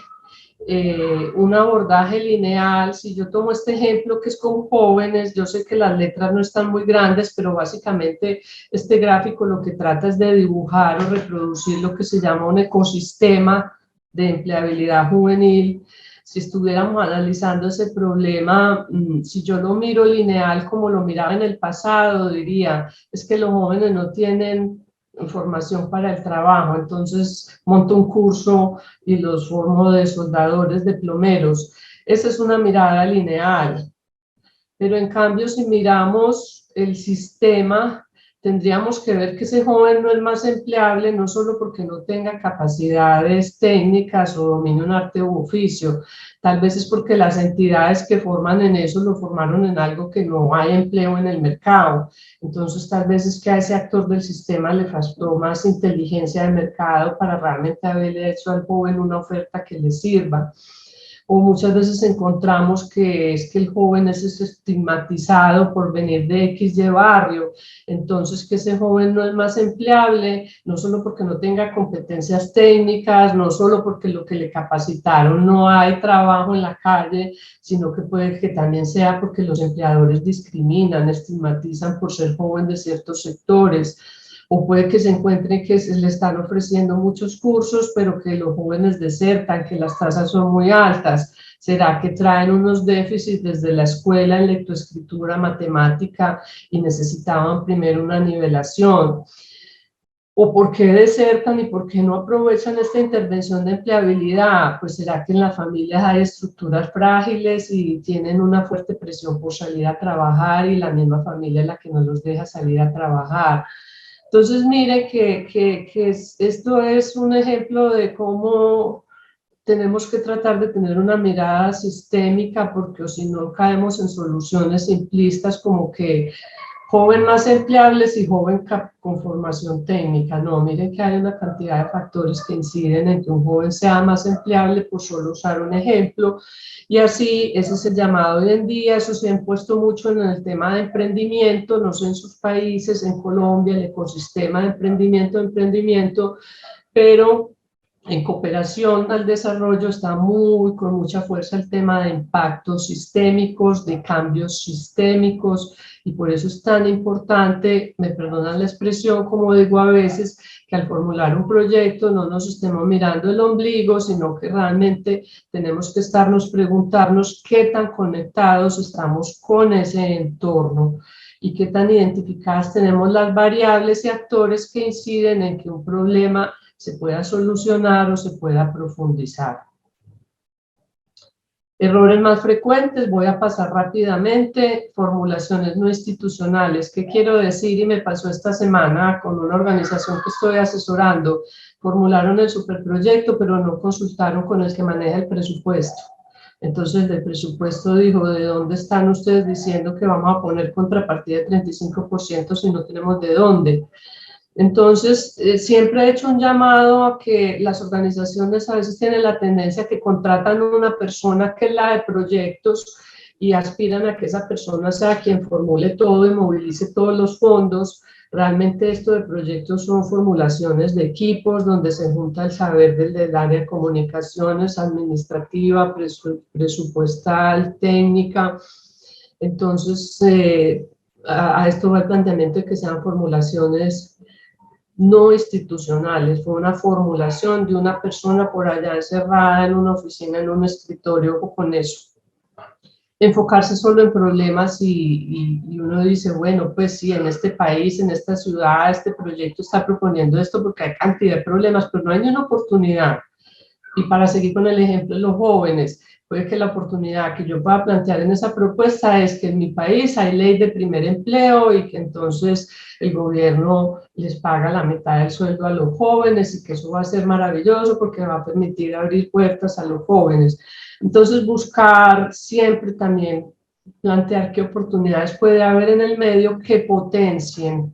un abordaje lineal, si yo tomo este ejemplo que es con jóvenes, yo sé que las letras no están muy grandes, pero básicamente este gráfico lo que trata es de dibujar o reproducir lo que se llama un ecosistema de empleabilidad juvenil. Si estuviéramos analizando ese problema, si yo lo miro lineal como lo miraba en el pasado, diría, es que los jóvenes no tienen formación para el trabajo, entonces monto un curso y los formo de soldadores, de plomeros. Esa es una mirada lineal. Pero en cambio, si miramos el sistema, tendríamos que ver que ese joven no es más empleable, no solo porque no tenga capacidades técnicas o domine un arte u oficio, tal vez es porque las entidades que forman en eso lo formaron en algo que no hay empleo en el mercado. Entonces, tal vez es que a ese actor del sistema le faltó más inteligencia de mercado para realmente haberle hecho al joven una oferta que le sirva. O muchas veces encontramos que es que el joven es estigmatizado por venir de X barrio, entonces que ese joven no es más empleable, no solo porque no tenga competencias técnicas, no solo porque lo que le capacitaron no hay trabajo en la calle, sino que puede que también sea porque los empleadores discriminan, estigmatizan por ser joven de ciertos sectores. O puede que se encuentre que se le están ofreciendo muchos cursos, pero que los jóvenes desertan, que las tasas son muy altas. ¿Será que traen unos déficits desde la escuela en lectoescritura, matemática y necesitaban primero una nivelación? ¿O por qué desertan y por qué no aprovechan esta intervención de empleabilidad? Pues será que en las familias hay estructuras frágiles y tienen una fuerte presión por salir a trabajar y la misma familia es la que no los deja salir a trabajar. Entonces, mire esto es un ejemplo de cómo tenemos que tratar de tener una mirada sistémica, porque si no caemos en soluciones simplistas como que joven más empleables y joven con formación técnica. No, miren que hay una cantidad de factores que inciden en que un joven sea más empleable, por solo usar un ejemplo. Y así, ese es el llamado hoy en día. Eso se ha impuesto mucho en el tema de emprendimiento, no sé en sus países, en Colombia, el ecosistema de emprendimiento, pero en cooperación al desarrollo está con mucha fuerza el tema de impactos sistémicos, de cambios sistémicos, y por eso es tan importante, me perdonan la expresión, como digo a veces, que al formular un proyecto no nos estemos mirando el ombligo, sino que realmente tenemos que preguntarnos qué tan conectados estamos con ese entorno y qué tan identificadas tenemos las variables y actores que inciden en que un problema se pueda solucionar o se pueda profundizar. Errores más frecuentes, voy a pasar rápidamente. Formulaciones no institucionales. ¿Qué quiero decir? Y me pasó esta semana con una organización que estoy asesorando. Formularon el superproyecto, pero no consultaron con el que maneja el presupuesto. Entonces, el presupuesto dijo, ¿de dónde están ustedes diciendo que vamos a poner contrapartida de 35% si no tenemos de dónde? Entonces, siempre he hecho un llamado a que las organizaciones a veces tienen la tendencia que contratan a una persona que es la de proyectos y aspiran a que esa persona sea quien formule todo y movilice todos los fondos. Realmente esto de proyectos son formulaciones de equipos donde se junta el saber del área de comunicaciones, administrativa, presupuestal, técnica. Entonces, a esto va el planteamiento de que sean formulaciones no institucionales. Fue una formulación de una persona por allá encerrada en una oficina, en un escritorio, o con eso. Enfocarse solo en problemas y uno dice, bueno, pues sí, en este país, en esta ciudad, este proyecto está proponiendo esto porque hay cantidad de problemas, pero no hay ni una oportunidad. Y para seguir con el ejemplo de los jóvenes, puede que la oportunidad que yo pueda plantear en esa propuesta es que en mi país hay ley de primer empleo y que entonces el gobierno les paga la mitad del sueldo a los jóvenes y que eso va a ser maravilloso porque va a permitir abrir puertas a los jóvenes. Entonces buscar siempre también plantear qué oportunidades puede haber en el medio que potencien,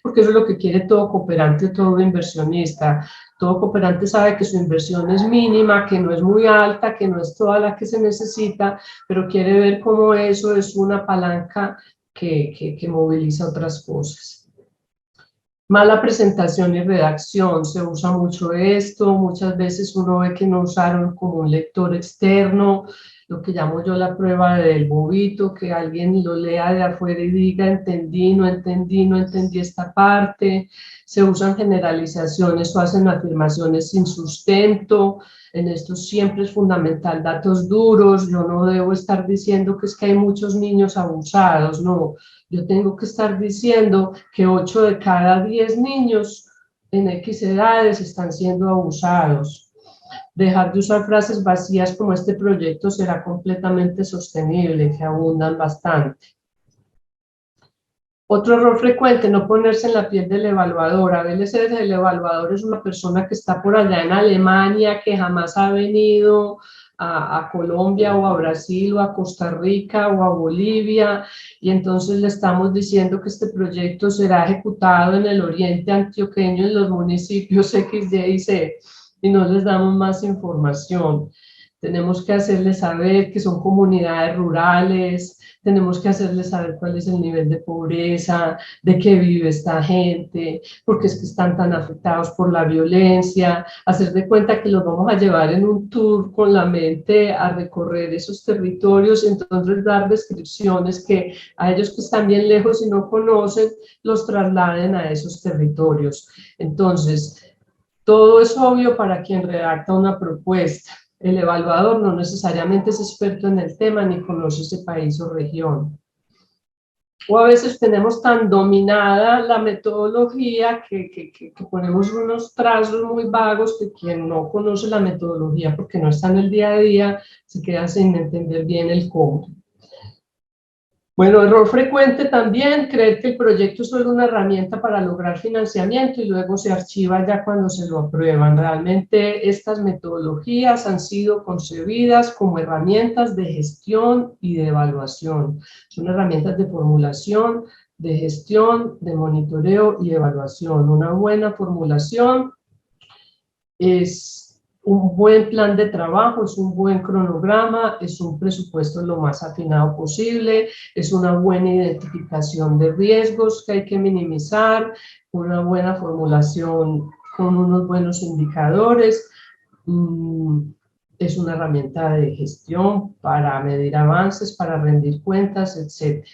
porque eso es lo que quiere todo cooperante, todo inversionista, Todo cooperante sabe que su inversión es mínima, que no es muy alta, que no es toda la que se necesita, pero quiere ver cómo eso es una palanca que moviliza otras cosas. Mala presentación y redacción, se usa mucho esto, muchas veces uno ve que no usaron como un lector externo, lo que llamo yo la prueba del bobito, que alguien lo lea de afuera y diga entendí, no entendí, no entendí esta parte. Se usan generalizaciones o hacen afirmaciones sin sustento. En esto siempre es fundamental datos duros. Yo no debo estar diciendo que es que hay muchos niños abusados, no. Yo tengo que estar diciendo que 8 de cada 10 niños en X edades están siendo abusados. Dejar de usar frases vacías como este proyecto será completamente sostenible, que abundan bastante. Otro error frecuente, no ponerse en la piel del evaluador. A veces el evaluador es una persona que está por allá en Alemania, que jamás ha venido a Colombia o a Brasil o a Costa Rica o a Bolivia, y entonces le estamos diciendo que este proyecto será ejecutado en el oriente antioqueño, en los municipios X, Y y Z, y no les damos más información. Tenemos que hacerles saber que son comunidades rurales, tenemos que hacerles saber cuál es el nivel de pobreza, de qué vive esta gente, porque es que están tan afectados por la violencia, hacer de cuenta que los vamos a llevar en un tour con la mente a recorrer esos territorios, entonces dar descripciones que a ellos que están bien lejos y no conocen, los trasladen a esos territorios. Entonces, todo es obvio para quien redacta una propuesta. El evaluador no necesariamente es experto en el tema ni conoce ese país o región. O a veces tenemos tan dominada la metodología que ponemos unos trazos muy vagos que quien no conoce la metodología porque no está en el día a día se queda sin entender bien el cómo. Bueno, error frecuente también, creer que el proyecto es solo una herramienta para lograr financiamiento y luego se archiva ya cuando se lo aprueban. Realmente estas metodologías han sido concebidas como herramientas de gestión y de evaluación. Son herramientas de formulación, de gestión, de monitoreo y evaluación. Una buena formulación es un buen plan de trabajo, es un buen cronograma, es un presupuesto lo más afinado posible, es una buena identificación de riesgos que hay que minimizar, una buena formulación con unos buenos indicadores, es una herramienta de gestión para medir avances, para rendir cuentas, etc.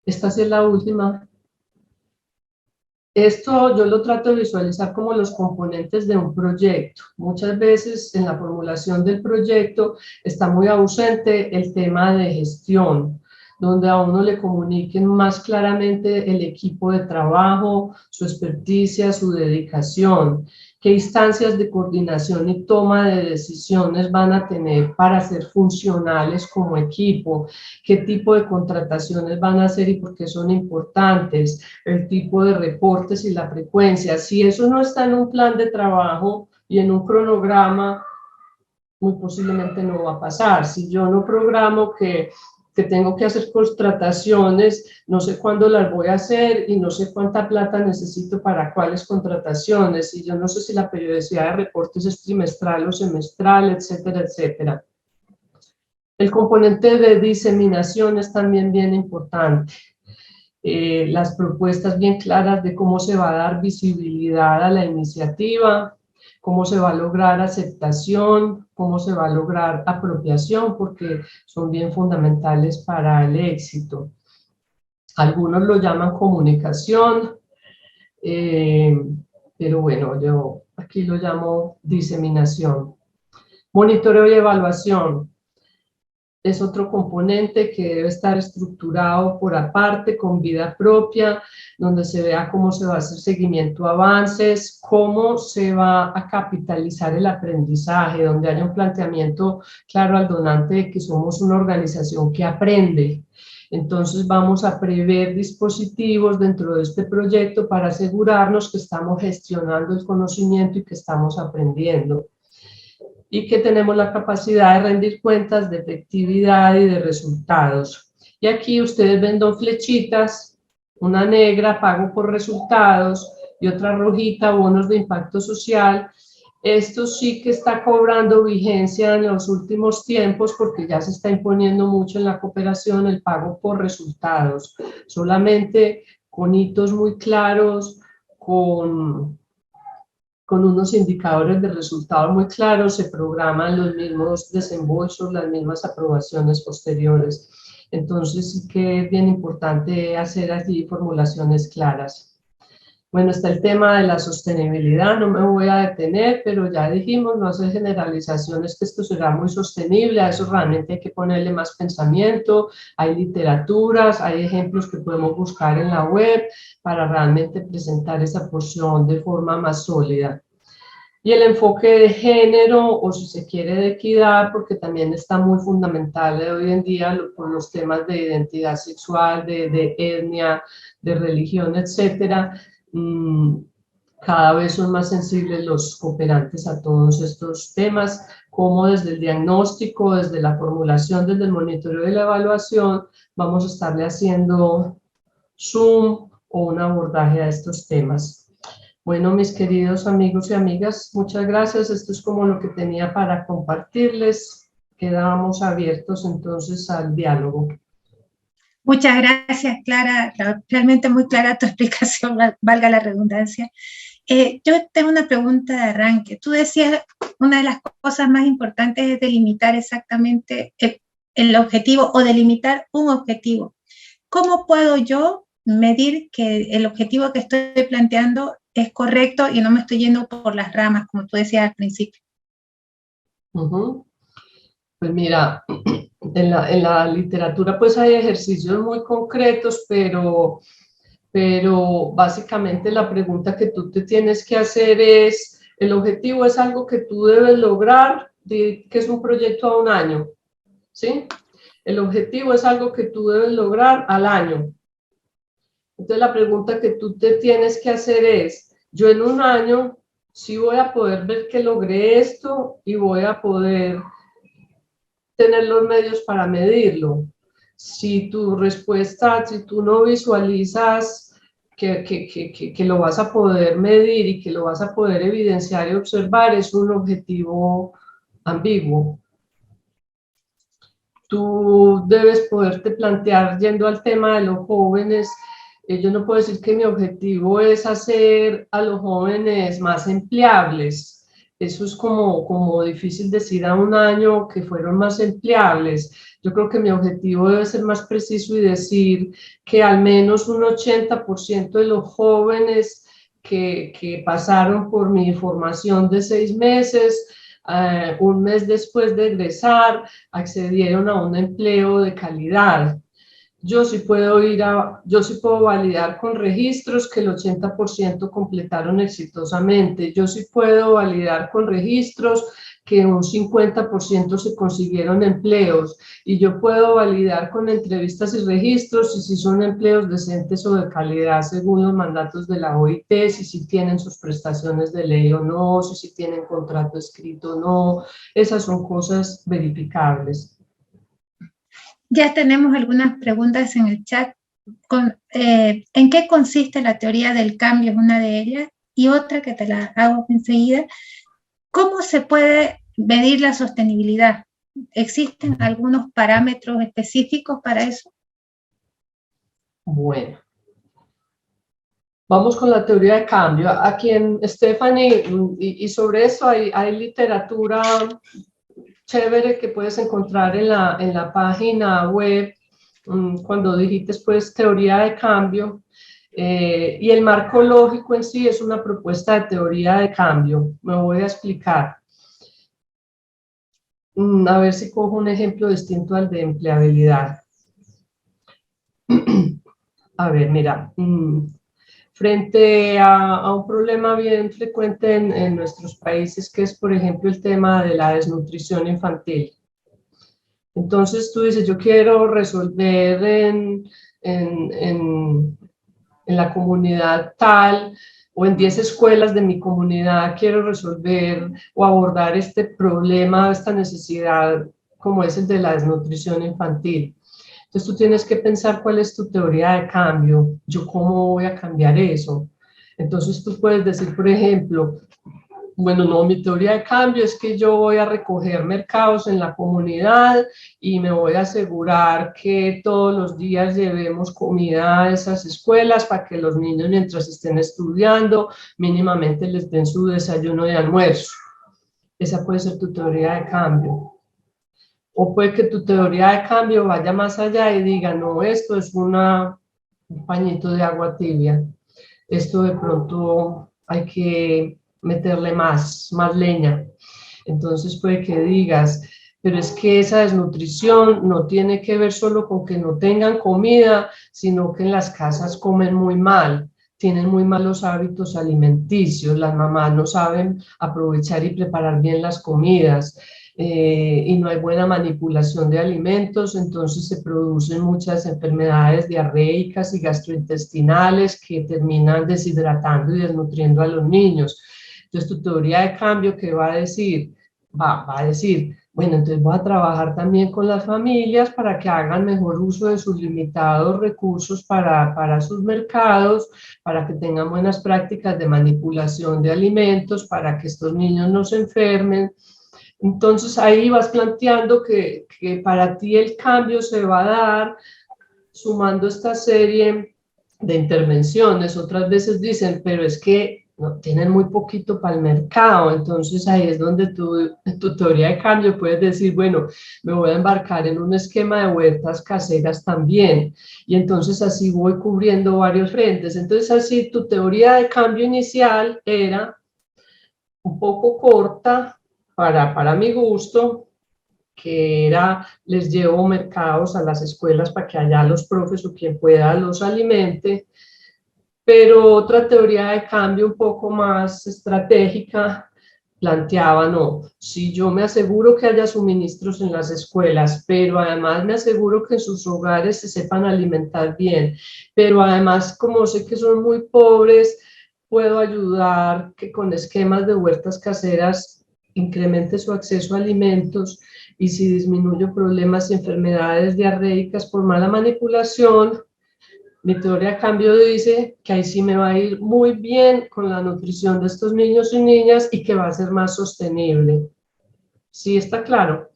Esta es la última. Esto yo lo trato de visualizar como los componentes de un proyecto. Muchas veces en la formulación del proyecto está muy ausente el tema de gestión, donde a uno le comuniquen más claramente el equipo de trabajo, su experticia, su dedicación, qué instancias de coordinación y toma de decisiones van a tener para ser funcionales como equipo, qué tipo de contrataciones van a hacer y por qué son importantes, el tipo de reportes y la frecuencia. Si eso no está en un plan de trabajo y en un cronograma, muy posiblemente no va a pasar. Si yo no programo que tengo que hacer contrataciones, no sé cuándo las voy a hacer y no sé cuánta plata necesito para cuáles contrataciones, y yo no sé si la periodicidad de reportes es trimestral o semestral, etcétera, etcétera. El componente de diseminación es también bien importante. Las propuestas bien claras de cómo se va a dar visibilidad a la iniciativa, cómo se va a lograr aceptación, cómo se va a lograr apropiación, porque son bien fundamentales para el éxito. Algunos lo llaman comunicación, pero bueno, yo aquí lo llamo diseminación. Monitoreo y evaluación es otro componente que debe estar estructurado por aparte, con vida propia, donde se vea cómo se va a hacer seguimiento a avances, cómo se va a capitalizar el aprendizaje, donde haya un planteamiento claro al donante de que somos una organización que aprende. Entonces vamos a prever dispositivos dentro de este proyecto para asegurarnos que estamos gestionando el conocimiento y que estamos aprendiendo, y que tenemos la capacidad de rendir cuentas de efectividad y de resultados. Y aquí ustedes ven dos flechitas, una negra, pago por resultados, y otra rojita, bonos de impacto social. Esto sí que está cobrando vigencia en los últimos tiempos porque ya se está imponiendo mucho en la cooperación el pago por resultados, solamente con hitos muy claros, con unos indicadores de resultados muy claros, se programan los mismos desembolsos, las mismas aprobaciones posteriores. Entonces sí que es bien importante hacer así formulaciones claras. Bueno, está el tema de la sostenibilidad, no me voy a detener, pero ya dijimos, no hacer generalizaciones, que esto será muy sostenible, a eso realmente hay que ponerle más pensamiento, hay literaturas, hay ejemplos que podemos buscar en la web para realmente presentar esa porción de forma más sólida. Y el enfoque de género, o si se quiere de equidad, porque también está muy fundamental hoy en día por los temas de identidad sexual, de etnia, de religión, etcétera. Cada vez son más sensibles los cooperantes a todos estos temas, como desde el diagnóstico, desde la formulación, desde el monitoreo y la evaluación, vamos a estarle haciendo zoom o un abordaje a estos temas. Bueno, mis queridos amigos y amigas, muchas gracias. Esto es como lo que tenía para compartirles. Quedamos abiertos entonces al diálogo. Muchas gracias, Clara. Realmente muy clara tu explicación, valga la redundancia. Yo tengo una pregunta de arranque. Tú decías, una de las cosas más importantes es delimitar exactamente el objetivo o delimitar un objetivo. ¿Cómo puedo yo medir que el objetivo que estoy planteando es correcto y no me estoy yendo por las ramas, como tú decías al principio? Pues mira, en la literatura pues hay ejercicios muy concretos, pero básicamente la pregunta que tú te tienes que hacer es, ¿el objetivo es algo que tú debes lograr, que es un proyecto a un año? ¿Sí? El objetivo es algo que tú debes lograr al año. Entonces la pregunta que tú te tienes que hacer es, yo en un año sí voy a poder ver que logré esto y voy a poder tener los medios para medirlo. Si tu respuesta, si tú no visualizas que lo vas a poder medir y que lo vas a poder evidenciar y observar, es un objetivo ambiguo. Tú debes poderte plantear, yendo al tema de los jóvenes, yo no puedo decir que mi objetivo es hacer a los jóvenes más empleables. Eso es como difícil decir a un año que fueron más empleables. Yo creo que mi objetivo debe ser más preciso y decir que al menos un 80% de los jóvenes que pasaron por mi formación de 6 meses, un mes después de egresar, accedieron a un empleo de calidad. Yo sí puedo validar con registros que el 80% completaron exitosamente. Yo sí puedo validar con registros que un 50% se consiguieron empleos. Y yo puedo validar con entrevistas y registros si son empleos decentes o de calidad según los mandatos de la OIT, si tienen sus prestaciones de ley o no, si tienen contrato escrito o no. Esas son cosas verificables. Ya tenemos algunas preguntas en el chat. ¿En qué consiste la teoría del cambio? Es una de ellas. Y otra que te la hago enseguida. ¿Cómo se puede medir la sostenibilidad? ¿Existen algunos parámetros específicos para eso? Bueno, vamos con la teoría de cambio. Aquí en Stephanie, y sobre eso hay literatura chévere que puedes encontrar en la página web, cuando digites pues teoría de cambio, y el marco lógico en sí es una propuesta de teoría de cambio. Me voy a explicar. A ver si cojo un ejemplo distinto al de empleabilidad. A ver, mira, frente a un problema bien frecuente en nuestros países, que es, por ejemplo, el tema de la desnutrición infantil. Entonces tú dices, yo quiero resolver en la comunidad tal, o en 10 escuelas de mi comunidad quiero resolver o abordar este problema, esta necesidad, como es el de la desnutrición infantil. Entonces tú tienes que pensar cuál es tu teoría de cambio, yo cómo voy a cambiar eso. Entonces tú puedes decir, por ejemplo, bueno, no, mi teoría de cambio es que yo voy a recoger mercados en la comunidad y me voy a asegurar que todos los días llevemos comida a esas escuelas para que los niños, mientras estén estudiando, mínimamente les den su desayuno y almuerzo. Esa puede ser tu teoría de cambio. O puede que tu teoría de cambio vaya más allá y diga, no, esto es un pañito de agua tibia. Esto de pronto hay que meterle más leña. Entonces puede que digas, pero es que esa desnutrición no tiene que ver solo con que no tengan comida, sino que en las casas comen muy mal, tienen muy malos hábitos alimenticios, las mamás no saben aprovechar y preparar bien las comidas, y no hay buena manipulación de alimentos, entonces se producen muchas enfermedades diarreicas y gastrointestinales que terminan deshidratando y desnutriendo a los niños. Entonces tu teoría de cambio, ¿qué va a decir? Va a decir, bueno, entonces voy a trabajar también con las familias para que hagan mejor uso de sus limitados recursos para sus mercados, para que tengan buenas prácticas de manipulación de alimentos, para que estos niños no se enfermen. Entonces ahí vas planteando que para ti el cambio se va a dar sumando esta serie de intervenciones. Otras veces dicen, pero es que no, tienen muy poquito para el mercado, entonces ahí es donde en tu teoría de cambio puedes decir, bueno, me voy a embarcar en un esquema de huertas caseras también, y entonces así voy cubriendo varios frentes. Entonces así tu teoría de cambio inicial era un poco corta para mi gusto, que era, les llevo mercados a las escuelas para que allá los profes o quien pueda los alimente, pero otra teoría de cambio un poco más estratégica planteaba, no, si yo me aseguro que haya suministros en las escuelas, pero además me aseguro que en sus hogares se sepan alimentar bien, pero además como sé que son muy pobres, puedo ayudar que con esquemas de huertas caseras incremente su acceso a alimentos, y si disminuyo problemas y enfermedades diarreicas por mala manipulación, mi teoría de cambio dice que ahí sí me va a ir muy bien con la nutrición de estos niños y niñas y que va a ser más sostenible. ¿Sí está claro?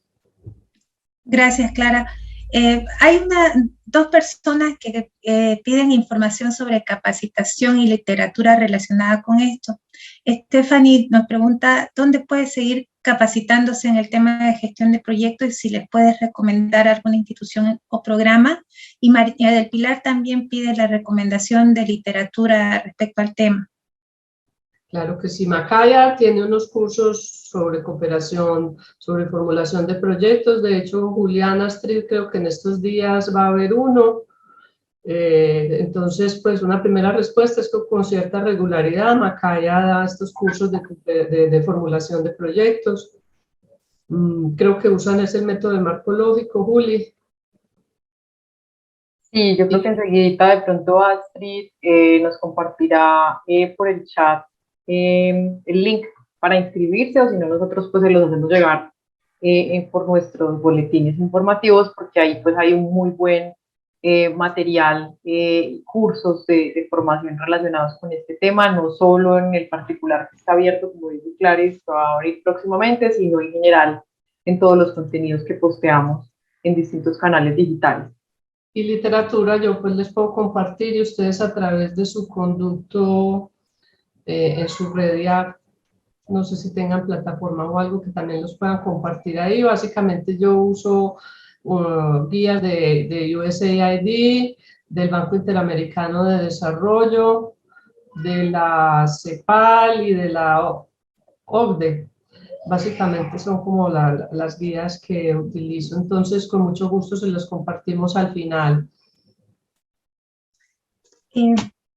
Gracias, Clara. Hay dos personas que piden información sobre capacitación y literatura relacionada con esto. Stephanie nos pregunta, ¿dónde puede seguir capacitándose en el tema de gestión de proyectos y si les puedes recomendar alguna institución o programa? Y María del Pilar también pide la recomendación de literatura respecto al tema. Claro que sí, Macaya tiene unos cursos sobre cooperación, sobre formulación de proyectos. De hecho, Juliana Astrid creo que en estos días va a haber uno. Entonces, pues una primera respuesta es que con cierta regularidad Macaya da estos cursos de formulación de proyectos. Creo que usan ese método de marco lógico, Juli. Sí, yo creo que enseguida de pronto Astrid nos compartirá por el chat el link para inscribirse, o si no nosotros pues se los hacemos llegar por nuestros boletines informativos, porque ahí pues hay un muy buen material, cursos de formación relacionados con este tema, no solo en el particular que está abierto, como dice Clarice, va a abrir próximamente, sino en general en todos los contenidos que posteamos en distintos canales digitales. Y literatura yo pues les puedo compartir, y ustedes a través de su conducto en su red ya, no sé si tengan plataforma o algo que también los puedan compartir ahí. Básicamente yo uso guías de USAID, del Banco Interamericano de Desarrollo, de la CEPAL y de la OCDE. Básicamente son como las guías que utilizo, entonces con mucho gusto se los compartimos al final.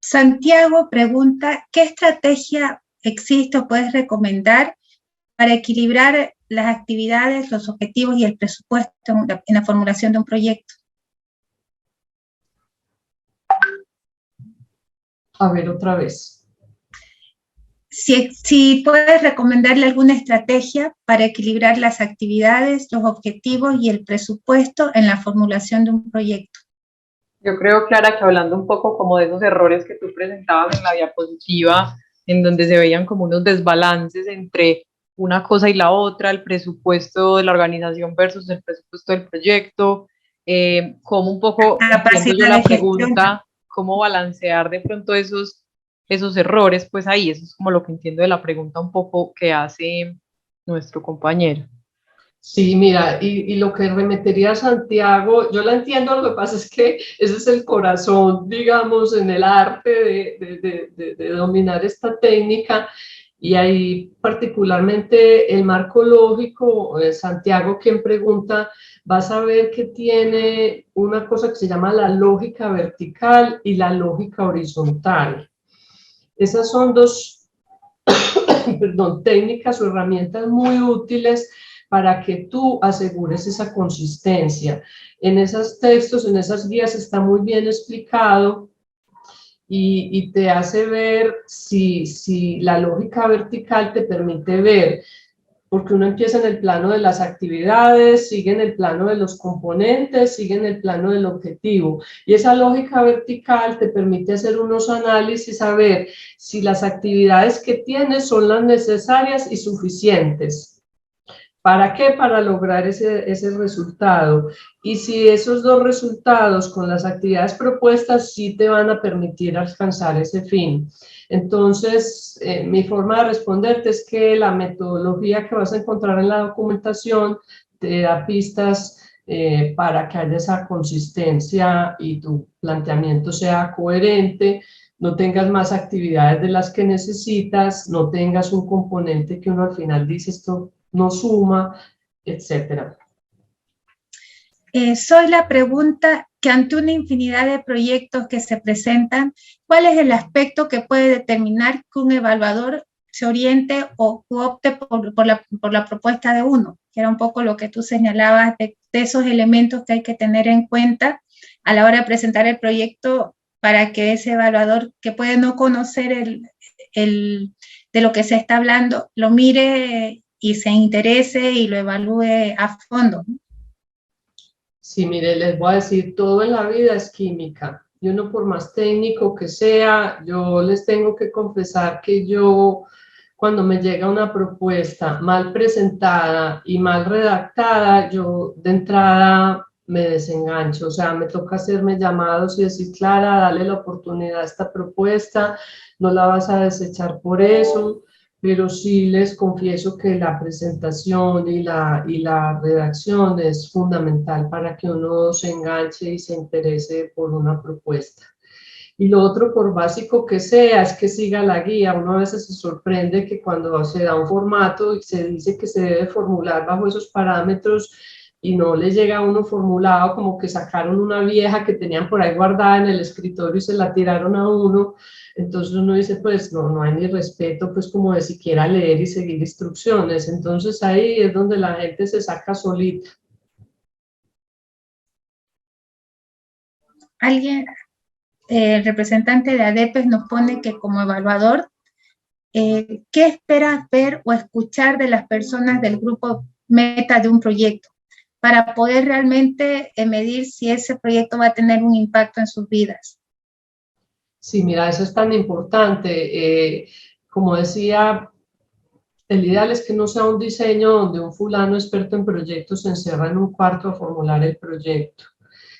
Santiago pregunta, ¿qué estrategia existe o puedes recomendar para equilibrar las actividades, los objetivos y el presupuesto en la formulación de un proyecto? A ver, otra vez. Si puedes recomendarle alguna estrategia para equilibrar las actividades, los objetivos y el presupuesto en la formulación de un proyecto. Yo creo, Clara, que hablando un poco como de esos errores que tú presentabas en la diapositiva, en donde se veían como unos desbalances entre una cosa y la otra, el presupuesto de la organización versus el presupuesto del proyecto, como un poco, entiendo yo Capacidad la de gestión. pregunta, cómo balancear de pronto esos errores, pues ahí, eso es como lo que entiendo de la pregunta un poco que hace nuestro compañero. Sí, mira, y lo que remetería a Santiago, yo la entiendo, lo que pasa es que ese es el corazón, digamos, en el arte de dominar esta técnica, y ahí particularmente el marco lógico, Santiago, quien pregunta, vas a ver que tiene una cosa que se llama la lógica vertical y la lógica horizontal. Esas son dos, perdón, técnicas o herramientas muy útiles para que tú asegures esa consistencia. En esos textos, en esas guías está muy bien explicado y te hace ver si la lógica vertical te permite ver, porque uno empieza en el plano de las actividades, sigue en el plano de los componentes, sigue en el plano del objetivo. Y esa lógica vertical te permite hacer unos análisis, saber si las actividades que tienes son las necesarias y suficientes. ¿Para qué? Para lograr ese resultado. Y si esos dos resultados con las actividades propuestas sí te van a permitir alcanzar ese fin. Entonces, mi forma de responderte es que la metodología que vas a encontrar en la documentación te da pistas para que haya esa consistencia y tu planteamiento sea coherente, no tengas más actividades de las que necesitas, no tengas un componente que uno al final dice esto no suma, etcétera. Soy la pregunta que ante una infinidad de proyectos que se presentan, ¿cuál es el aspecto que puede determinar que un evaluador se oriente o opte por la propuesta de uno? Que era un poco lo que tú señalabas de esos elementos que hay que tener en cuenta a la hora de presentar el proyecto para que ese evaluador que puede no conocer de lo que se está hablando, lo mire y se interese y lo evalúe a fondo. Sí, mire, les voy a decir, todo en la vida es química. Y uno por más técnico que sea, yo les tengo que confesar que yo, cuando me llega una propuesta mal presentada y mal redactada, yo de entrada me desengancho. O sea, me toca hacerme llamados y decir, Clara, dale la oportunidad a esta propuesta, no la vas a desechar por eso. Pero sí les confieso que la presentación y la redacción es fundamental para que uno se enganche y se interese por una propuesta. Y lo otro, por básico que sea, es que siga la guía. Uno a veces se sorprende que cuando se da un formato y se dice que se debe formular bajo esos parámetros y no le llega a uno formulado, como que sacaron una vieja que tenían por ahí guardada en el escritorio y se la tiraron a uno. Entonces uno dice, pues no hay ni respeto, pues como de siquiera leer y seguir instrucciones. Entonces ahí es donde la gente se saca solita. Alguien, el representante de ADEPES nos pone que como evaluador, ¿qué esperas ver o escuchar de las personas del grupo meta de un proyecto para poder realmente medir si ese proyecto va a tener un impacto en sus vidas? Sí, mira, eso es tan importante. Como decía, el ideal es que no sea un diseño donde un fulano experto en proyectos se encierra en un cuarto a formular el proyecto.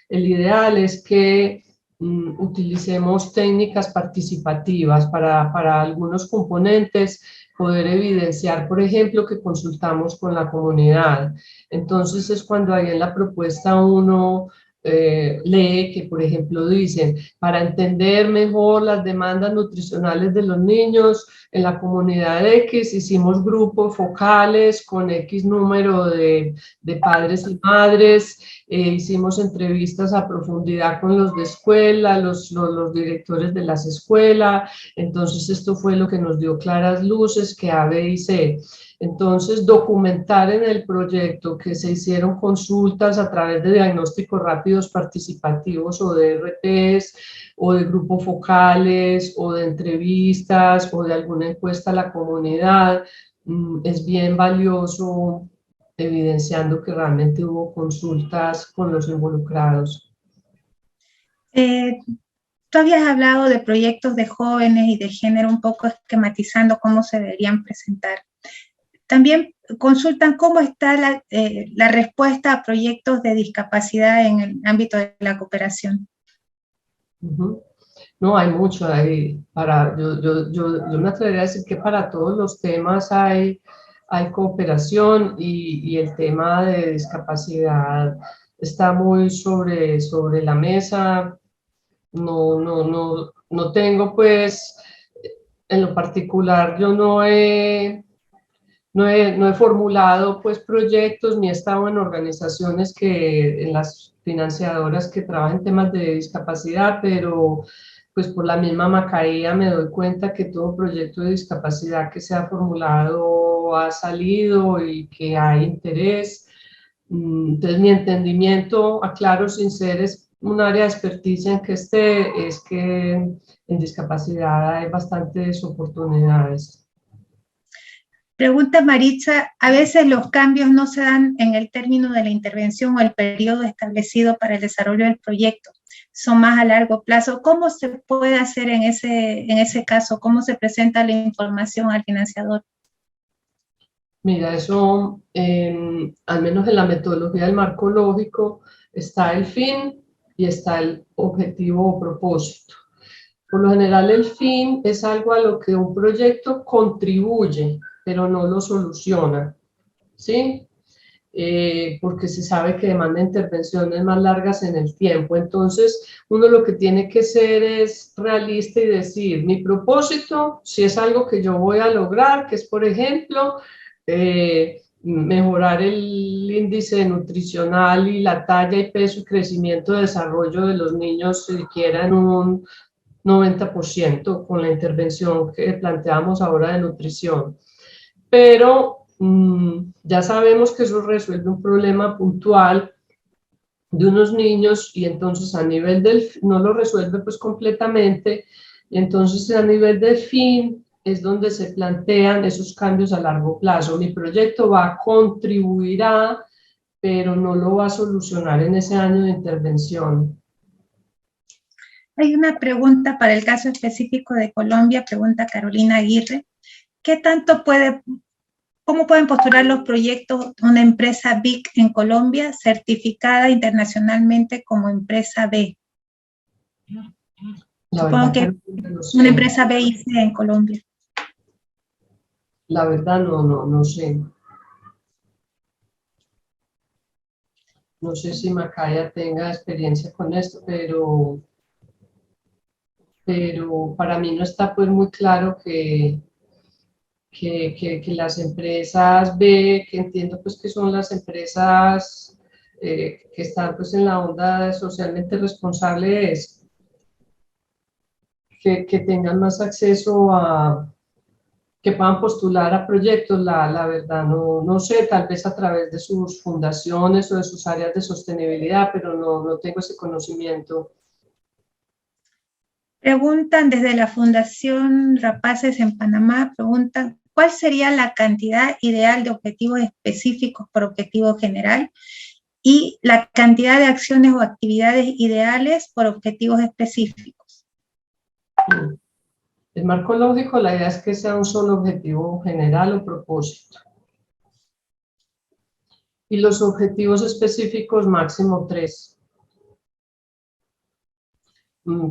El ideal es que utilicemos técnicas participativas para algunos componentes, poder evidenciar, por ejemplo, que consultamos con la comunidad. Entonces es cuando ahí en la propuesta uno lee que, por ejemplo, dicen, para entender mejor las demandas nutricionales de los niños, en la comunidad X hicimos grupos focales con X número de padres y madres, hicimos entrevistas a profundidad con los de escuela, los directores de las escuelas. Entonces esto fue lo que nos dio claras luces que A, B y C. Entonces, documentar en el proyecto que se hicieron consultas a través de diagnósticos rápidos participativos o de RTs o de grupos focales o de entrevistas o de alguna encuesta a la comunidad, es bien valioso, evidenciando que realmente hubo consultas con los involucrados. Tú habías hablado de proyectos de jóvenes y de género, un poco esquematizando cómo se deberían presentar. También consultan cómo está la respuesta a proyectos de discapacidad en el ámbito de la cooperación. No, hay mucho ahí. Yo me atrevería a decir que para todos los temas hay cooperación y el tema de discapacidad está muy sobre la mesa. No tengo, pues, en lo particular, yo no he formulado, pues, proyectos ni he estado en organizaciones en las financiadoras que trabajan en temas de discapacidad, pero pues por la misma Macaía me doy cuenta que todo proyecto de discapacidad que se ha formulado ha salido y que hay interés. Entonces mi entendimiento, aclaro sin ser es un área de experticia en que es que en discapacidad hay bastantes oportunidades. Pregunta Maritza, a veces los cambios no se dan en el término de la intervención o el periodo establecido para el desarrollo del proyecto, son más a largo plazo. ¿Cómo se puede hacer en ese caso? ¿Cómo se presenta la información al financiador? Mira, eso, al menos en la metodología del marco lógico, está el fin y está el objetivo o propósito. Por lo general, el fin es algo a lo que un proyecto contribuye, pero no lo soluciona, ¿sí? Porque se sabe que demanda intervenciones más largas en el tiempo. Entonces, uno lo que tiene que ser es realista y decir, mi propósito, si es algo que yo voy a lograr, que es, por ejemplo, mejorar el índice nutricional y la talla y peso y crecimiento y desarrollo de los niños siquiera en un 90% con la intervención que planteamos ahora de nutrición. Pero ya sabemos que eso resuelve un problema puntual de unos niños y entonces a nivel no lo resuelve pues completamente, y entonces a nivel del fin es donde se plantean esos cambios a largo plazo. Mi proyecto va a contribuir pero no lo va a solucionar en ese año de intervención. Hay una pregunta para el caso específico de Colombia, pregunta Carolina Aguirre. ¿Cómo pueden postular los proyectos una empresa BIC en Colombia certificada internacionalmente como empresa B? Supongo que una empresa BIC en Colombia. La verdad no sé. No sé si Macaya tenga experiencia con esto, pero para mí no está pues muy claro que las empresas B, que entiendo pues que son las empresas que están pues en la onda de socialmente responsables, que tengan más acceso que puedan postular a proyectos, la verdad no sé, tal vez a través de sus fundaciones o de sus áreas de sostenibilidad, pero no tengo ese conocimiento. Preguntan desde la Fundación Rapaces en Panamá, preguntan, ¿cuál sería la cantidad ideal de objetivos específicos por objetivo general y la cantidad de acciones o actividades ideales por objetivos específicos? El marco lógico, la idea es que sea un solo objetivo general o propósito. Y los objetivos específicos, máximo 3,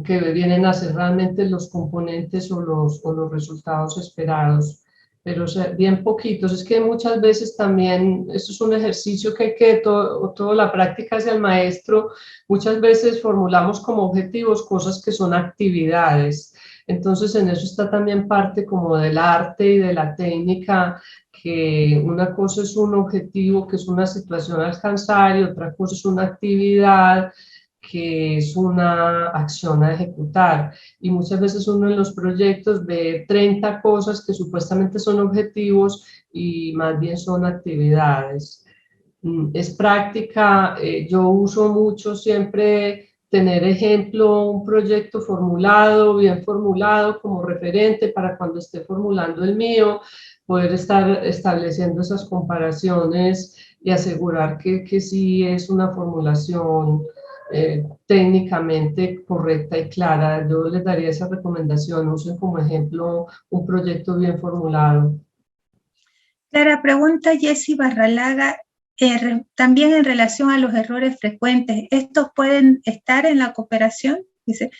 que vienen a ser realmente los componentes o los resultados esperados. Pero o sea, bien poquitos. Es que muchas veces también, esto es un ejercicio que toda la práctica hacia el maestro, muchas veces formulamos como objetivos cosas que son actividades. Entonces en eso está también parte como del arte y de la técnica, que una cosa es un objetivo, que es una situación a alcanzar, y otra cosa es una actividad, que es una acción a ejecutar. Y muchas veces uno en los proyectos ve 30 cosas que supuestamente son objetivos y más bien son actividades. Es práctica, yo uso mucho siempre tener ejemplo, un proyecto formulado, bien formulado como referente para cuando esté formulando el mío, poder estar estableciendo esas comparaciones y asegurar que sí es una formulación técnicamente correcta y clara. Yo les daría esa recomendación, usen como ejemplo un proyecto bien formulado. Clara, pregunta Jessy Barralaga, también en relación a los errores frecuentes, ¿estos pueden estar en la cooperación? Dice,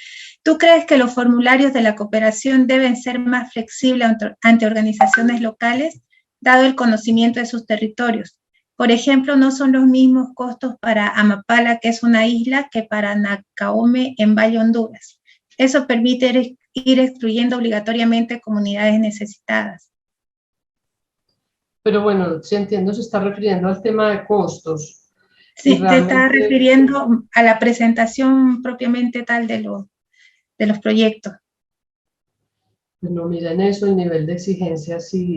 ¿tú crees que los formularios de la cooperación deben ser más flexibles ante organizaciones locales, dado el conocimiento de sus territorios? Por ejemplo, no son los mismos costos para Amapala, que es una isla, que para Nacaome, en Valle Honduras. Eso permite ir excluyendo obligatoriamente comunidades necesitadas. Pero bueno, si entiendo, se está refiriendo al tema de costos. Sí, te está refiriendo a la presentación propiamente tal de los proyectos. No, miren eso, el nivel de exigencia sí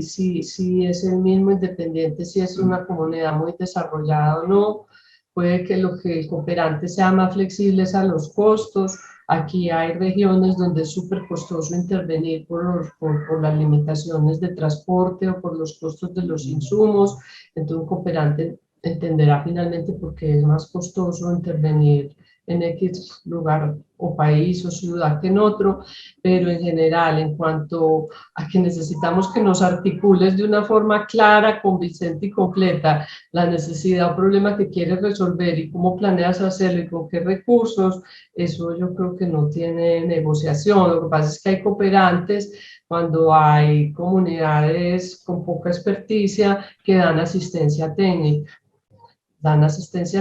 es el mismo, independiente si es una comunidad muy desarrollada o no. Puede que lo que el cooperante sea más flexible es a los costos. Aquí hay regiones donde es súper costoso intervenir por las limitaciones de transporte o por los costos de los insumos. Entonces un cooperante entenderá finalmente por qué es más costoso intervenir en X lugar o país o ciudad que en otro, pero en general, en cuanto a que necesitamos que nos articules de una forma clara, convincente y completa la necesidad o problema que quieres resolver y cómo planeas hacerlo y con qué recursos, eso yo creo que no tiene negociación. Lo que pasa es que hay cooperantes, cuando hay comunidades con poca experticia, que dan asistencia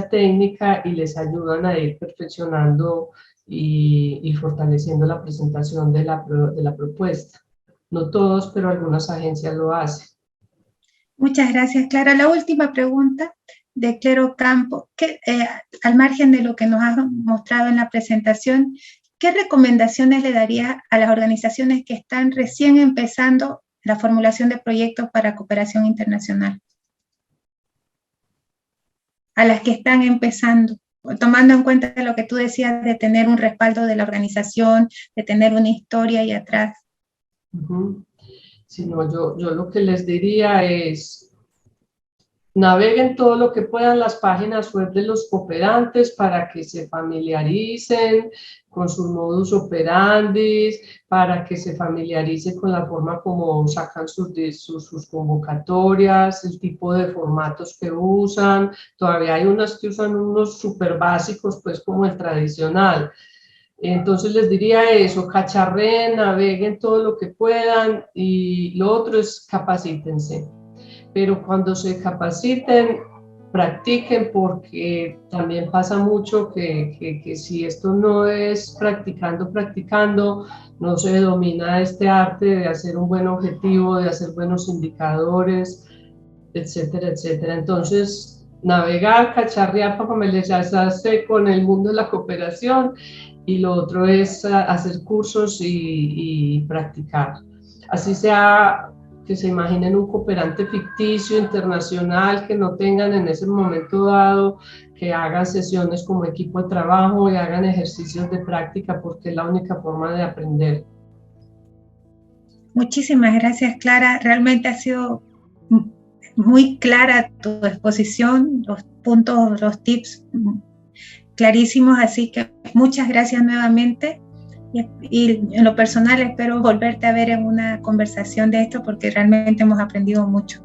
técnica y les ayudan a ir perfeccionando y fortaleciendo la presentación de la propuesta. No todos, pero algunas agencias lo hacen. Muchas gracias, Clara. La última pregunta de Clero Campo, que al margen de lo que nos has mostrado en la presentación, ¿qué recomendaciones le daría a las organizaciones que están recién empezando la formulación de proyectos para cooperación internacional? A las que están empezando, tomando en cuenta lo que tú decías de tener un respaldo de la organización, de tener una historia ahí atrás. Sí, no, yo lo que les diría es, naveguen todo lo que puedan las páginas web de los cooperantes para que se familiaricen con sus modus operandi, para que se familiaricen con la forma como sacan sus convocatorias, el tipo de formatos que usan. Todavía hay unas que usan unos súper básicos, pues como el tradicional. Entonces les diría eso, cacharreen, naveguen todo lo que puedan, y lo otro es capacítense. Pero cuando se capaciten, practiquen, porque también pasa mucho que si esto no es practicando, no se domina este arte de hacer un buen objetivo, de hacer buenos indicadores, etcétera, etcétera. Entonces, navegar, cacharrear, familiarizarse con el mundo de la cooperación, y lo otro es hacer cursos y practicar. Así sea que se imaginen un cooperante ficticio internacional que no tengan en ese momento dado, que hagan sesiones como equipo de trabajo y hagan ejercicios de práctica, porque es la única forma de aprender. Muchísimas gracias, Clara. Realmente ha sido muy clara tu exposición, los puntos, los tips clarísimos, así que muchas gracias nuevamente. Y en lo personal espero volverte a ver en una conversación de esto, porque realmente hemos aprendido mucho.